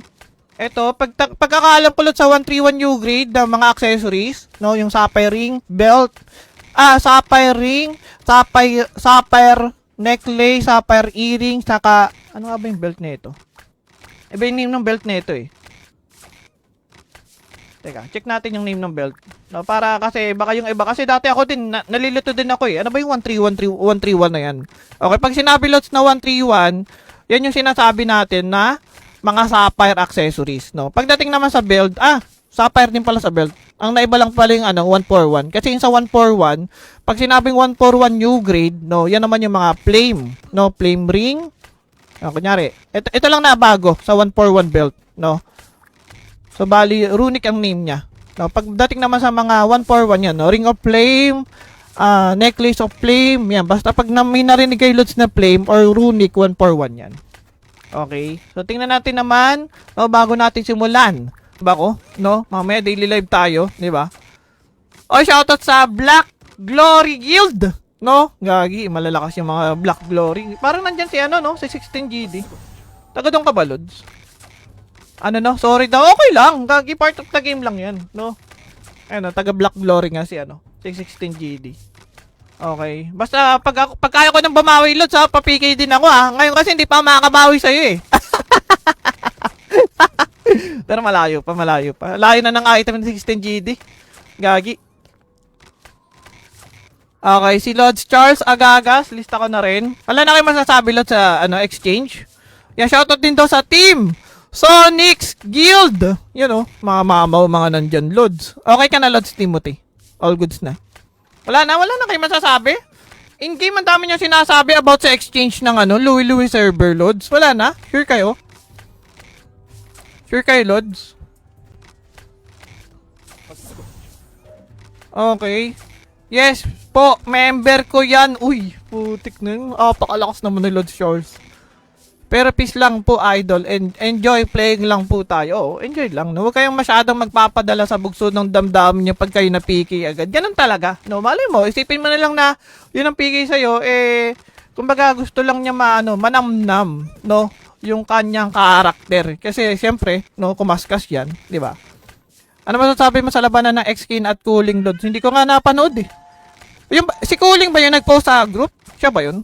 Ito, pagkakaalam ko, Lods, sa 131 new grade ng mga accessories, no, yung sapphire ring, belt, sapphire ring, sapphire necklace, sapphire earring, saka, ano nga ba yung belt nito? Iba yung name ng belt nito Teka, check natin yung name ng belt. No, para kasi baka yung iba kasi dati ako din nalilito din ako Ano ba yung 131 na yan? Okay, pag sinabi Lods na 131, yan yung sinasabi natin na mga sapphire accessories, no. Pagdating naman sa belt, sapphire din pala sa belt. Ang naiba lang pala yung 141. Kasi yung sa 141, pag sinabing 141 new grade, no, yan naman yung mga flame, no, flame ring. Kunyari, ito lang na bago sa 141 belt, no. So, bali, runic ang name niya. No, pagdating naman sa mga 141 yan, no, Ring of Flame, Necklace of Flame, yan. Basta pag may narinig kay Lods na Flame or Runic, 141 yan. Okay. So, tingnan natin naman, no, bago natin simulan. Diba ko? No? Mamaya daily live tayo, di ba? O, shoutout sa Black Glory Guild. No? Gagi, malalakas yung mga Black Glory. Parang nandyan si ano, no? Si 16GD. Taga doon ka ba, Lods? Ano, no? Sorry daw. Okay lang. Gagi, part of the game lang yan, no? Ano, taga Black Glory nga si ano. Si 16GD. Okay. Basta, pag kaya ko nang bumawi, Lods, ha? Papikay din ako, ha? Ngayon kasi hindi pa makakabawi sa'yo, eh. Pero malayo pa. Layo na ng item ng 16GD. Gagi. Okay, si Lods Charles Agagas, lista ko na rin. Wala na kayo masasabi, Lods, sa exchange. Yan, shoutout din daw sa team Sonics Guild. Yun, oh, mga mamaw, mga nandyan, Lods. Okay ka na, Lods Timothy? All goods na. Wala na kayo masasabi. In-game, ang dami nyo sinasabi about sa exchange ng Louie server, Lods. Wala na? Sure kayo? Sure kayo, Lods? Okay. Yes po, member ko yan. Uy, putik na yun. Pakalakas naman ni Lods Shores. Pero peace lang po, idol. And enjoy playing lang po tayo. Enjoy lang. No? Huwag kayong masyadong magpapadala sa bugso ng damdamin nyo pag kayo na-PK agad. Ganun talaga. No, mali mo. Isipin mo na lang na yun ang PK sa'yo. Kumbaga gusto lang niya manamnam. No? Yung kanyang karakter. Kasi siyempre, no, kumaskas yan. Di ba? Ano masasabi mo sa labanan ng X-Kin at Cooling, Lods? Hindi ko nga napanood, eh. Si Cooling ba yun nag-post sa group? Siya ba yun?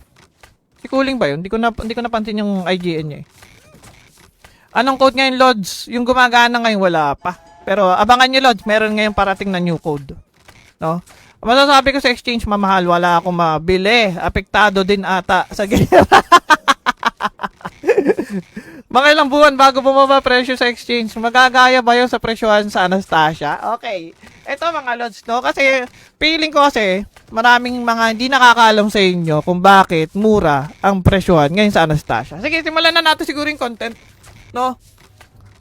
Si Cooling ba yun? Hindi ko napansin yung IGN niya, eh. Anong code ngayon, Lods? Yung gumagana ngayon, wala pa. Pero abangan nyo, Lods. Meron ngayon parating na new code. No? Masasabi ko sa exchange, mamahal. Wala akong mabili. Apektado din ata sa game. Mga ilang buwan bago bumaba presyo sa exchange. Magagaya ba yun sa presyohan sa Anastasia? Okay. Ito mga Lods, no? Kasi, feeling ko kasi, maraming mga hindi nakakaalam sa inyo kung bakit mura ang presyohan ngayon sa Anastasia. Sige, simulan na natin siguro yung content, no?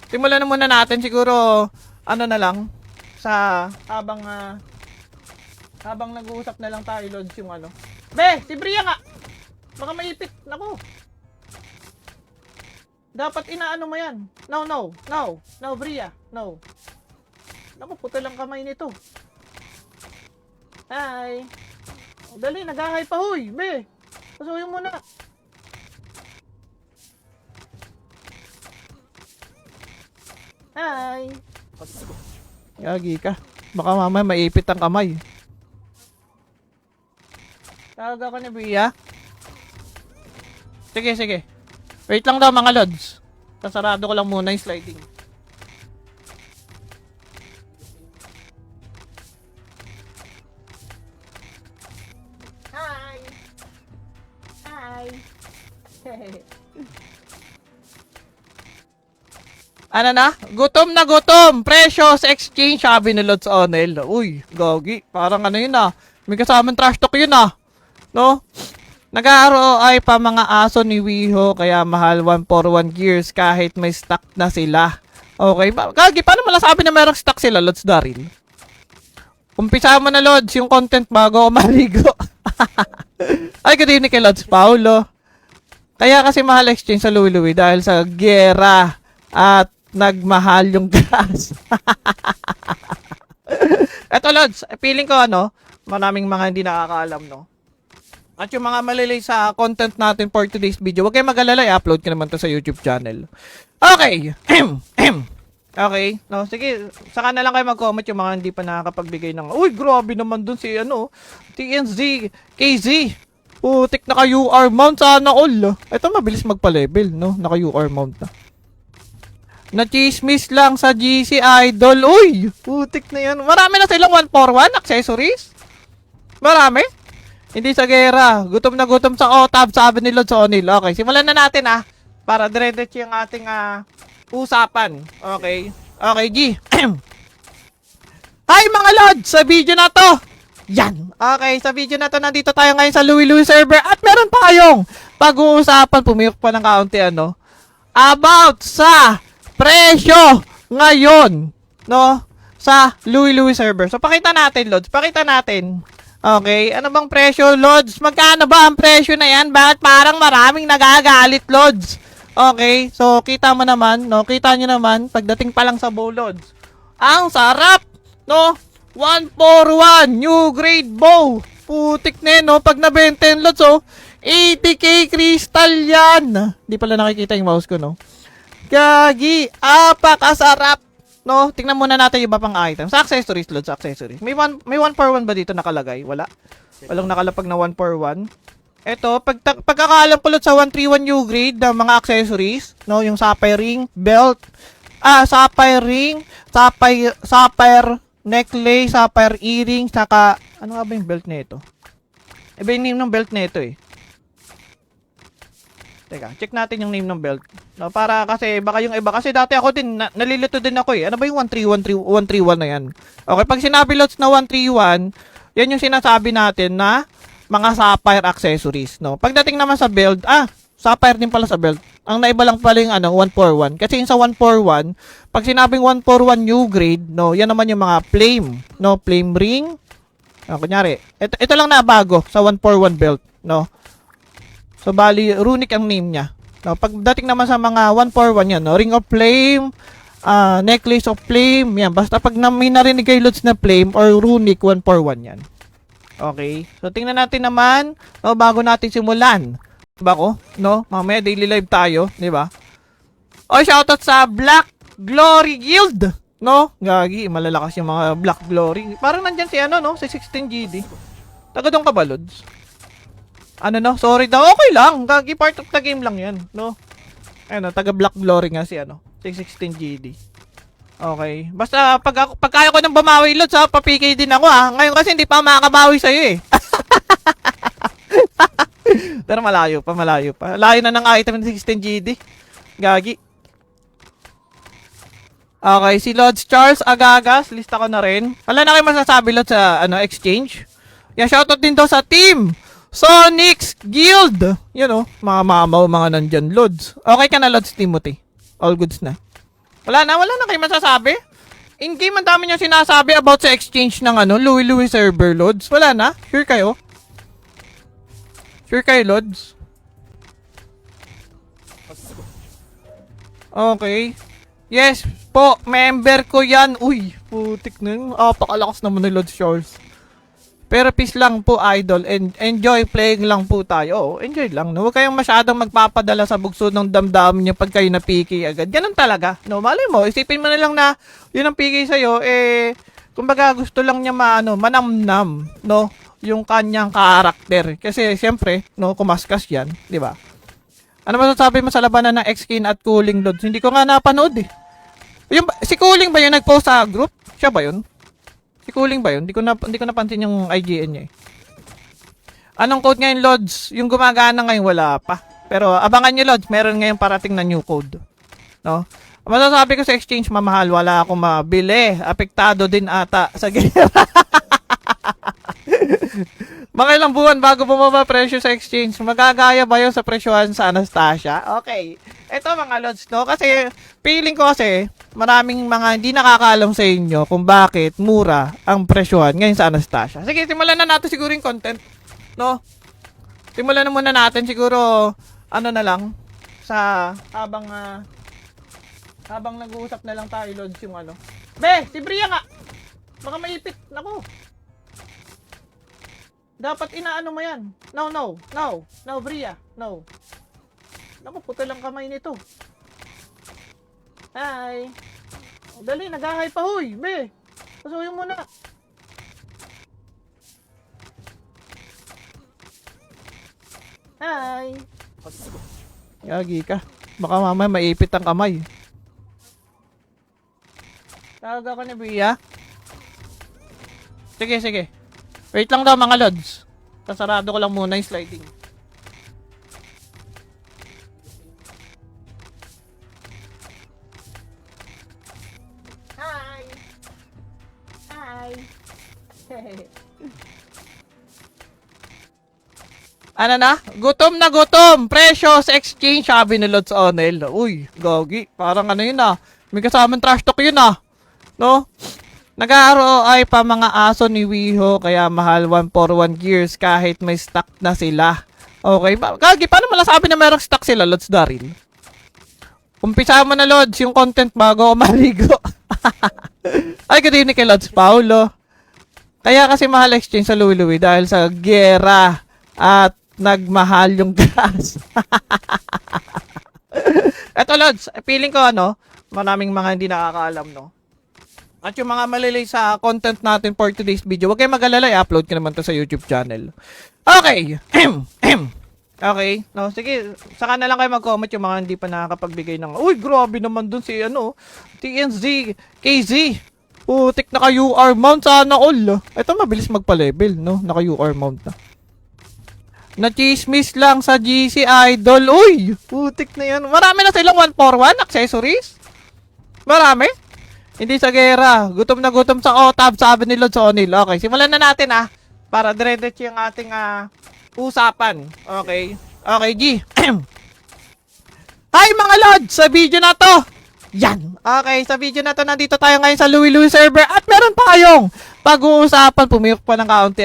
Simulan na muna natin siguro, ano na lang, sa habang nag-uusap na lang tayo, Lods, yung ano. Be, si Bria nga! Baka maipit. Naku. Dapat inaano mo yan. No, Bria. No. Naku, puto lang kamay nito. Hi. Dali, nag-hi pa, huy. Be, pasuyo mo na. Hi. Gagi ka. Baka mamaya maipit ang kamay. Tawag ako ni Bria. Sige. Wait lang daw mga Lods. Sasarado ko lang muna yung sliding. Hi. Ano na? Gutom na gutom. Precious exchange, sabi ni Lods Onel. Uy, gogi. Parang ano yun, ah. May kasamang trash talk yun, ah. No? Nag-ROI pa mga aso ni Wiho, kaya mahal 141 gears kahit may stock na sila. Okay, Gagi, paano malasabi na merong stock sila, Lods Daryl? Umpisa mo na, Lods, yung content bago ako maligo. Ay, good evening kay Lods Paulo. Kaya kasi mahal exchange sa Louie dahil sa gera at nagmahal yung gas. Eto, Lods, feeling ko maraming mga hindi nakakaalam, no? At yung mga malilay sa content natin for today's video, huwag kayong mag-alala, i-upload ko naman to sa YouTube channel. Okay. Okay. No, sige, saka na lang kayo mag-comment yung mga hindi pa nakakapagbigay ng, uy, grabe naman dun si, TNZ, KZ. Putik, naka-UR mount, sana all. Ito, mabilis magpa-level, no? Naka-UR mount na. Na-chismis lang sa GC Idol. Uy, putik na yan. Marami na silang 141 accessories. Marami. Hindi sa gera. Gutom na gutom sa OTAB, sabi ni Lods Onil. Okay, simulan na natin para dire-diretso yung ating usapan. Okay. Okay, G. Hi mga Lods! Sa video na to, yan. Okay, sa video na to, nandito tayo ngayon sa Louie server at meron pa kayong pag-uusapan, pumiyok pa ng kaunti about sa presyo ngayon, no? sa Louie server. So, pakita natin, Lods. Pakita natin. Okay, ano bang presyo, Lods? Magkano ba ang presyo na yan? Bakit parang maraming nagagalit, Lods? Okay, so kita mo naman, no? Kita nyo naman, pagdating pa lang sa bow, Lods. Ang sarap, no? 141, new grade bow. Putik na yun, no? Pag nabenta yun, Lods, oh. 80k crystal yan. Hindi pala nakikita yung mouse ko, no? Gagi, apakasarap. No, tingnan muna natin yung iba pang items. Sa accessories, Lods, accessories. May 1 for 1 ba dito nakalagay? Wala. Walang nakalapag na 1 for 1. Ito, pagkakaalam ko, Lods, sa 131 new grade ng mga accessories, no, yung sapphire ring, belt, sapphire ring, sapphire necklace, sapphire earring, saka, ano nga ba yung belt na ito? Iba yung name ng belt na ito, eh. Teka, check natin yung name ng belt. No, para kasi baka yung iba kasi dati ako din nalilito din ako eh. Ano ba yung 131 na yan? Okay, pag sinabi, Lods, na 131, yan yung sinasabi natin na mga sapphire accessories, no. Pagdating naman sa belt, sapphire din pala sa belt. Ang naiba lang pala yung 141. Kasi yung sa 141, pag sinabing 141 new grade, no, yan naman yung mga flame, no, flame ring. Kunyari, ito lang na bago sa 141 belt, no. So, bali, runic ang name niya. No, pagdating naman sa mga 141 yan, no, ring of flame, necklace of flame, yan. Basta pag may narinig kay Lods na flame or runic, 141 yan. Okay. So, tingnan natin naman, no, bago natin simulan. Diba ko? No? Mamaya daily live tayo, di ba? O, shoutout sa Black Glory Guild. No? Gagi, malalakas yung mga Black Glory. Parang nandyan si no? Si 16GD. Taga doon ka ba, Lods? No? Sorry daw. Okay lang. Gagi, part of the game lang yan. No? Taga Black Glory nga si si 16GD. Okay. Basta, pag kaya ko nang bumawi, Lods, papikay din ako, Ngayon kasi hindi pa makakabawi sa'yo, eh. Pero malayo pa. Layo na ng item ng 16GD. Gagi. Okay, si Lods Charles Agagas, lista ko na rin. Wala na kayo masasabi, Lods, sa exchange. Yan, shoutout din daw sa team Sonic's Guild. Mga mamaw, mga nandyan, Lods. Okay ka na, Lods Timothy? All goods na. Wala na kayo masasabi? In-game, ang dami niya sinasabi about sa exchange ng Louie server, Lods. Wala na? Sure kayo? Sure kayo, Lods? Okay. Yes po, member ko yan. Uy, putik na yun. Pakalakas naman ni Lods Charles. Pero peace lang po, idol. Enjoy playing lang po tayo. Enjoy lang. No? Huwag kayong masyadong magpapadala sa bugso ng damdamin niyo pag kayo napiki agad. Ganun talaga. No, malay mo, isipin mo na lang na yun ang piki sa'yo, kumbaga gusto lang niya manamnam, no? Yung kanyang karakter. Kasi, siyempre, no, kumaskas yan. Di ba? Ano masasabi mo sa labanan ng X-Kin at Cooling, Lods? Hindi ko nga napanood, eh. Si Cooling ba yun nag-post sa group? Siya ba yun? Si Cooling ba yun? Hindi ko napansin yung IGN niya, eh. Anong code ngayon, Lods? Yung gumagana ngayon, wala pa. Pero abangan nyo, Lods. Meron ngayon parating na new code. No? Masasabi ko sa exchange, mamahal. Wala akong mabili. Apektado din ata sa gera. Mga ilang buwan bago bumaba presyo sa exchange. Magagaya ba yun sa presyohan sa Anastasia? Okay. Ito mga Lods, no? Kasi, feeling ko kasi, maraming mga hindi nakakaalam sa inyo kung bakit mura ang presyohan ngayon sa Anastasia. Sige, simulan na natin siguro yung content, no? Simulan na muna natin siguro, na lang, sa habang nag-uusap na lang tayo, Lods, yung Be, si Bria nga! Baka maipit, naku! Dapat inaano mo yan. No, Bria. No. Naku, puto lang kamay nito. Hi. Dali, nag-hi pa, huy. Be, pasuyo mo na. Hi. Yagi ka. Baka mamaya maipit ang kamay. Tawag ako ni Bria. Sige. Wait lang daw mga Lods. Sasarado ko lang muna yung sliding. Hi! Ano na? Gutom na gutom! Presyo sa exchange, sabi ni Lods Onel. Uy, gagi. Parang yun May kasamang trash talk yun No? Nag-ROI pa mga aso ni Wiho kaya mahal 141 gears kahit may stock na sila. Okay, Gagi, paano malasabi na mayroong stock sila, Lods Daryl? Umpisa mo na, Lods, yung content bago ako maligo. Ay, good evening kay Lods Paulo. Kaya kasi mahal exchange sa Louie dahil sa gera at nagmahal yung gas. Eto, Lods, feeling ko maraming mga hindi nakakaalam, no? At yung mga malilay sa content natin for today's video, huwag kayong mag-alala, i-upload ko naman to sa YouTube channel. Okay. Okay. No, sige, saka na lang kayo mag-comment yung mga hindi pa nakakapagbigay ng, uy, grabe naman dun si, TNZ, KZ. Putik, naka-UR mount, sana all. Ito, mabilis magpa-level, no? Naka-UR mount na. Na-chismis lang sa GC Idol. Uy, putik na yan. Marami na silang 141 accessories. Marami. Hindi sa gera. Gutom na gutom sa OTAB, sabi ni Lods O'Neil. Okay, simulan na natin para dire-diretso yung ating usapan. Okay. Okay, G. Hi mga Lods! Sa video na to. Yan. Okay, sa video na to nandito tayo ngayon sa Louie server. At meron pa kayong pag-uusapan. Pumiyok pa ng kaunti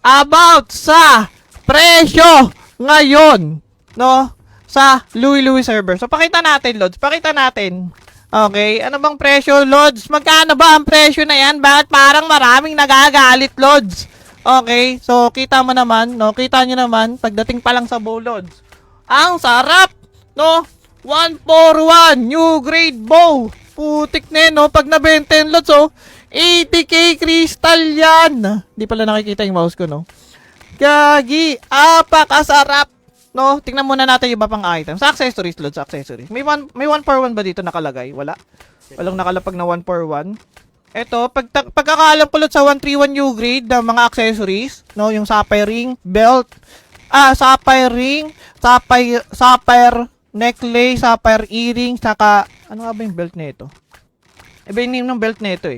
about sa presyo ngayon. No? Sa Louie server. So, pakita natin, Lods. Pakita natin. Okay, ano bang presyo, Lods? Magkano ba ang presyo na yan? Bakit parang maraming nagagalit, Lods? Okay, so kita mo naman, no? Kita nyo naman, pagdating pa lang sa bow, Lods. Ang sarap, no? 141, new grade bow. Putik na yun, no? Pag nabenta yun, Lods, 80k crystal yan. Di pala nakikita yung mouse ko, no? Gagi, apakasarap. No, tingnan muna natin yung iba pang items. Sa accessories, Lods, accessories. May 141 ba dito nakalagay? Wala. Walang nakalapag na 141. Ito, pagkakaalam ko, Lods, sa 131 new grade na mga accessories, no, yung sapphire ring, belt, sapphire ring, sapphire necklace, sapphire earring, saka, ano nga ba yung belt na ito? Iba yung name ng belt na ito,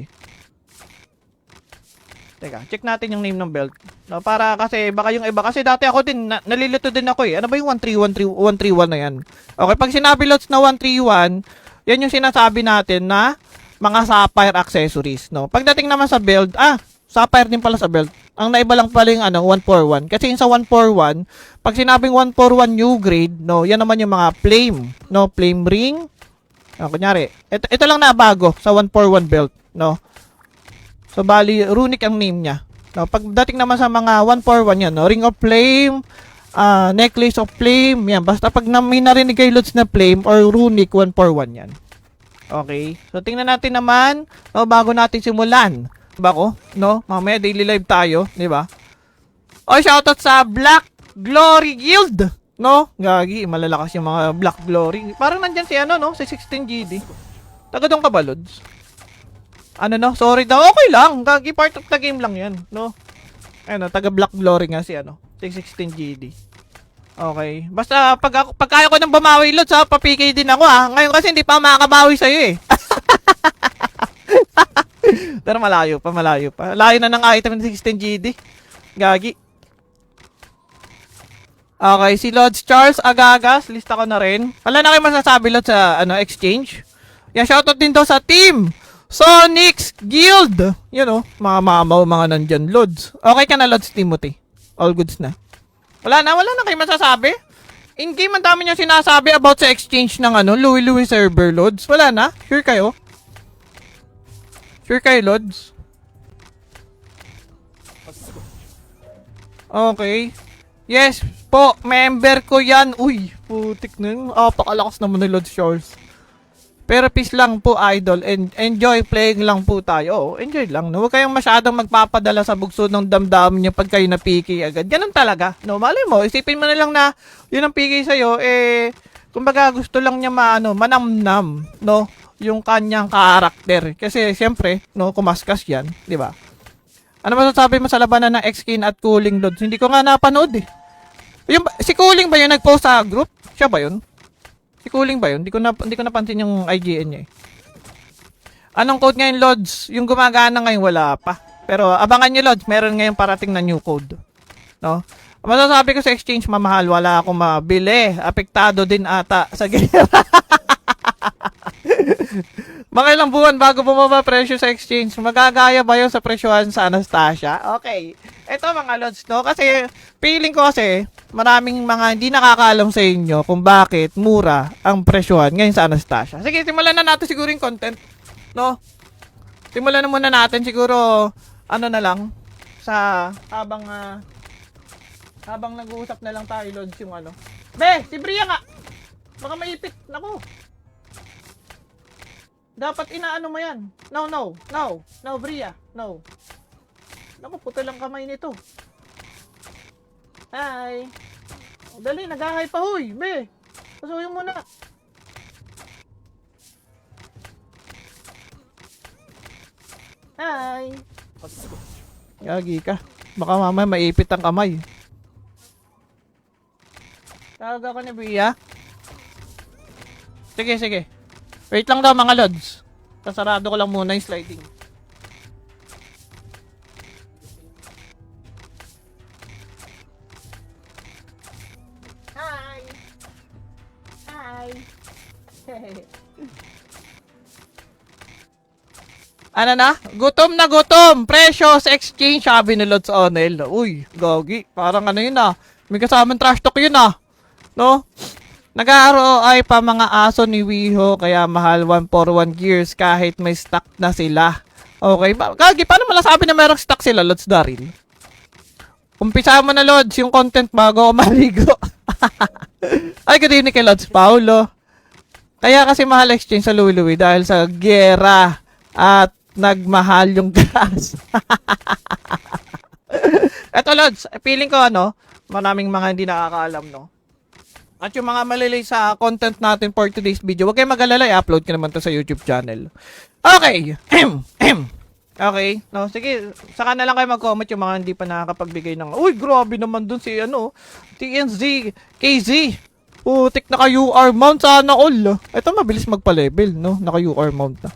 Teka, check natin yung name ng belt. No, para kasi baka yung iba kasi dati ako din nalilito din ako Ano ba yung 131 na yan? Okay, pag sinabi, Lods, na 131, yan yung sinasabi natin na mga sapphire accessories, no? Pagdating naman sa belt, sapphire din pala sa belt. Ang naiba lang pala yung 141. Kasi yung sa 141, pag sinabing 141 new grade, no, yan naman yung mga flame, no, flame ring. Kunyari, ito lang na bago sa 141 belt, no? So, bali, runic ang name niya. No, pagdating naman sa mga 141 yan, no? Ring of Flame, Necklace of Flame, yan. Basta pag may narinig kay Lods na Flame or runic, 141 yan. Okay. So, tingnan natin naman, no, bago natin simulan. Diba ko? No? Mamaya daily live tayo. Diba? O, shoutout sa Black Glory Guild. No? Gagi, malalakas yung mga Black Glory. Parang nandyan si no? Si 16GD. Taga doon ka ba, Lods? No? Sorry daw. Okay lang. Gagi, part of the game lang yan. No? Taga Black Glory nga si 16GD. Okay. Basta, pag kaya ko nang bumawi, Lods, papikay din ako, Ngayon kasi hindi pa makakabawi sa'yo, Pero malayo pa. Layo na ng item ng 16GD. Gagi. Okay, si Lods Charles Agagas, lista ko na rin. Wala na kayo masasabi, Lods, sa exchange. Yan, shoutout din daw sa team Sonic's Guild. Mga mamaw, mga nandyan, Lods. Okay ka na, Lods Timothy? All goods na. Wala na kayo masasabi? In-game, ang dami niya sinasabi about sa exchange ng Louie server, Lods. Wala na? Sure kayo? Sure kayo, Lods? Okay. Yes po, member ko yan. Uy, putik na yun. Pakalakas naman ni Lods Charles. Pero peace lang po, idol. Enjoy playing lang po tayo. Enjoy lang. No? Huwag kayong masyadong magpapadala sa bugso ng damdamin niyo pag kayo na-PK agad. Ganun talaga. No? Malay mo, isipin mo na lang na yun ang PK sa'yo, kumbaga gusto lang niya manamnam, no? Yung kanyang karakter. Kasi, siyempre, no, kumaskas yan. Di ba? Ano masasabi mo sa labanan ng X-Kin at Cooling, Lods? Hindi ko nga napanood, si Cooling ba yun nag-post sa group? Siya ba yun? Si Cooling ba yun? Hindi ko napansin yung IGN niya Anong code ngayon, Lods? Yung gumagana ngayon, wala pa. Pero abangan nyo, Lods. Meron ngayon parating na new code. No? Masasabi ko sa exchange, mamahal. Wala akong mabili. Apektado din ata sa gera. Mga ilang buwan bago bumaba presyo sa exchange, magagaya ba yun sa presyohan sa Anastasia? Okay. Ito mga lods, no? Kasi, feeling ko kasi, maraming mga hindi nakakaalam sa inyo kung bakit mura ang presyohan ngayon sa Anastasia. Sige, simulan na natin siguro yung content, no? Simulan na muna natin siguro, ano na lang, sa habang nag-uusap na lang tayo, lods, yung ano. Be, si Bria nga! Baka maipit. Naku. Dapat inaano mo yan. No, no, no. No, Bria. No. Naku, puto lang kamay nito. Hi. Dali, nag-hi pa, huy. Be, pasuyin mo na. Hi. Yagi ka. Baka mamaya maipit ang kamay. Tawag ako ni Bria. Sige, sige. Wait lang daw mga lods. Sasarado ko lang muna yung sliding. Hi! Hi! Ano na? Gutom na gutom! Presyo sa exchange, sabi ni Lods Onel. Uy, gogi. Parang ano yun ah. May kasamang trash talk yun ah. No? Nag-ROI pa mga aso ni Wiho kaya mahal 141 gears kahit may stock na sila. Okay, Gagi, paano malasabi na merong stock sila, Lods Daryl? Umpisa mo na, Lods, yung content bago ako maligo. Ay, good evening kay Lods Paulo. Kaya kasi mahal exchange sa Louie-Louie dahil sa gera at nagmahal yung gas. Eto, Lods, feeling ko ano, maraming mga hindi nakakaalam, no? At yung mga malilay sa content natin for today's video, huwag kayong mag-alala, i-upload ko naman to sa YouTube channel. Okay. Okay. No, sige, saka na lang kayo mag-comment yung mga hindi pa nakakapagbigay ng, uy, grabe naman dun si, ano, TNZ, KZ. Putik, naka-UR mount, sana all. Ito, mabilis magpa-level, no? Naka-UR mount na.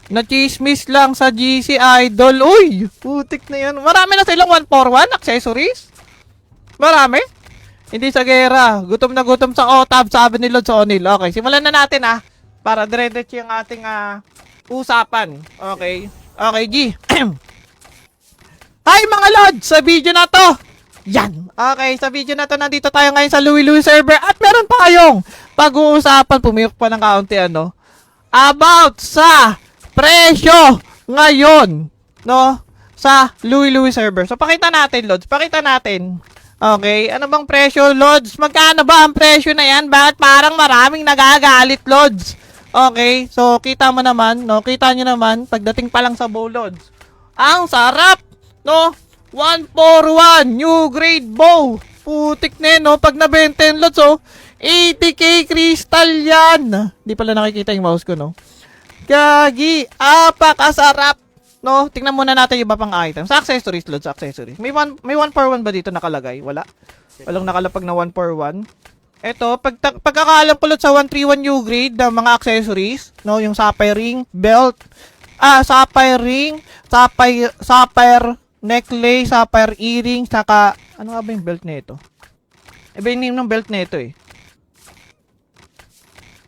Na-chismis lang sa GC Idol. Uy, putik na yan. Marami na silang 141 accessories. Marami. Hindi sa gera. Gutom na gutom sa OTAB, sabi ni Lods Onil. Okay, simulan na natin para dire-diretso yung ating usapan. Okay. Okay, G. Hi mga Lods! Sa video na to. Yan. Okay, sa video na to, nandito tayo ngayon sa Louie-Louie server. At meron pa kayong pag-uusapan. Pumiyok pa ng kaunti about sa presyo ngayon. No? Sa Louie-Louie server. So, pakita natin, Lods. Pakita natin. Okay, ano bang presyo, Lods? Magkano ba ang presyo na yan? Bakit parang maraming nagagalit, Lods? Okay, so kita mo naman, no? Kita nyo naman, pagdating pa lang sa bow, Lods. Ang sarap, no? 141, new grade bow. Putik na yun, no? Pag nabenta yun, Lods, 80k crystal yan. Di pala nakikita yung mouse ko, no? Gagi, apakasarap. No, tingnan muna natin yung iba pang item. Sa accessories, Lods, accessories. May 141 ba dito nakalagay? Wala. Walang nakalapag na 141. Ito, pagkakaalam po, Lods, sa 131 new grade ng mga accessories, no, yung sapphire ring, belt, sapphire ring, sapphire necklace, sapphire earring, saka, ano nga ba yung belt nito? Iba yung name ng belt nito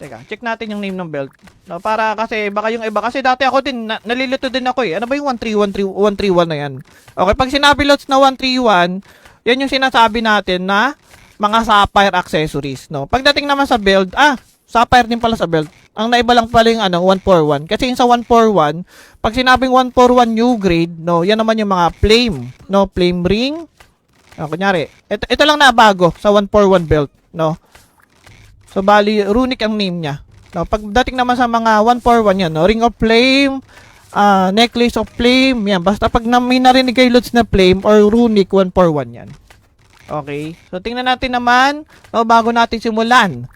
Teka, check natin yung name ng belt. No, para kasi baka yung iba kasi dati ako din nalilito din ako Ano ba yung 131 na yan? Okay, pag sinabi, Lods, na 131, yan yung sinasabi natin na mga sapphire accessories, no. Pagdating naman sa belt, sapphire din pala sa belt. Ang naiba lang pala yung 141. Kasi yung sa 141, pag sinabing 141 new grade, no, yan naman yung mga flame, no, flame ring. Kunyari, ito lang na bago sa 141 belt, no. So, bali, runic ang name niya. No, pagdating naman sa mga 141 yan, no, ring of flame, necklace of flame, yan. Basta pag may narinig kay Lods na flame or runic, 141 yan. Okay. So, tingnan natin naman, no, bago natin simulan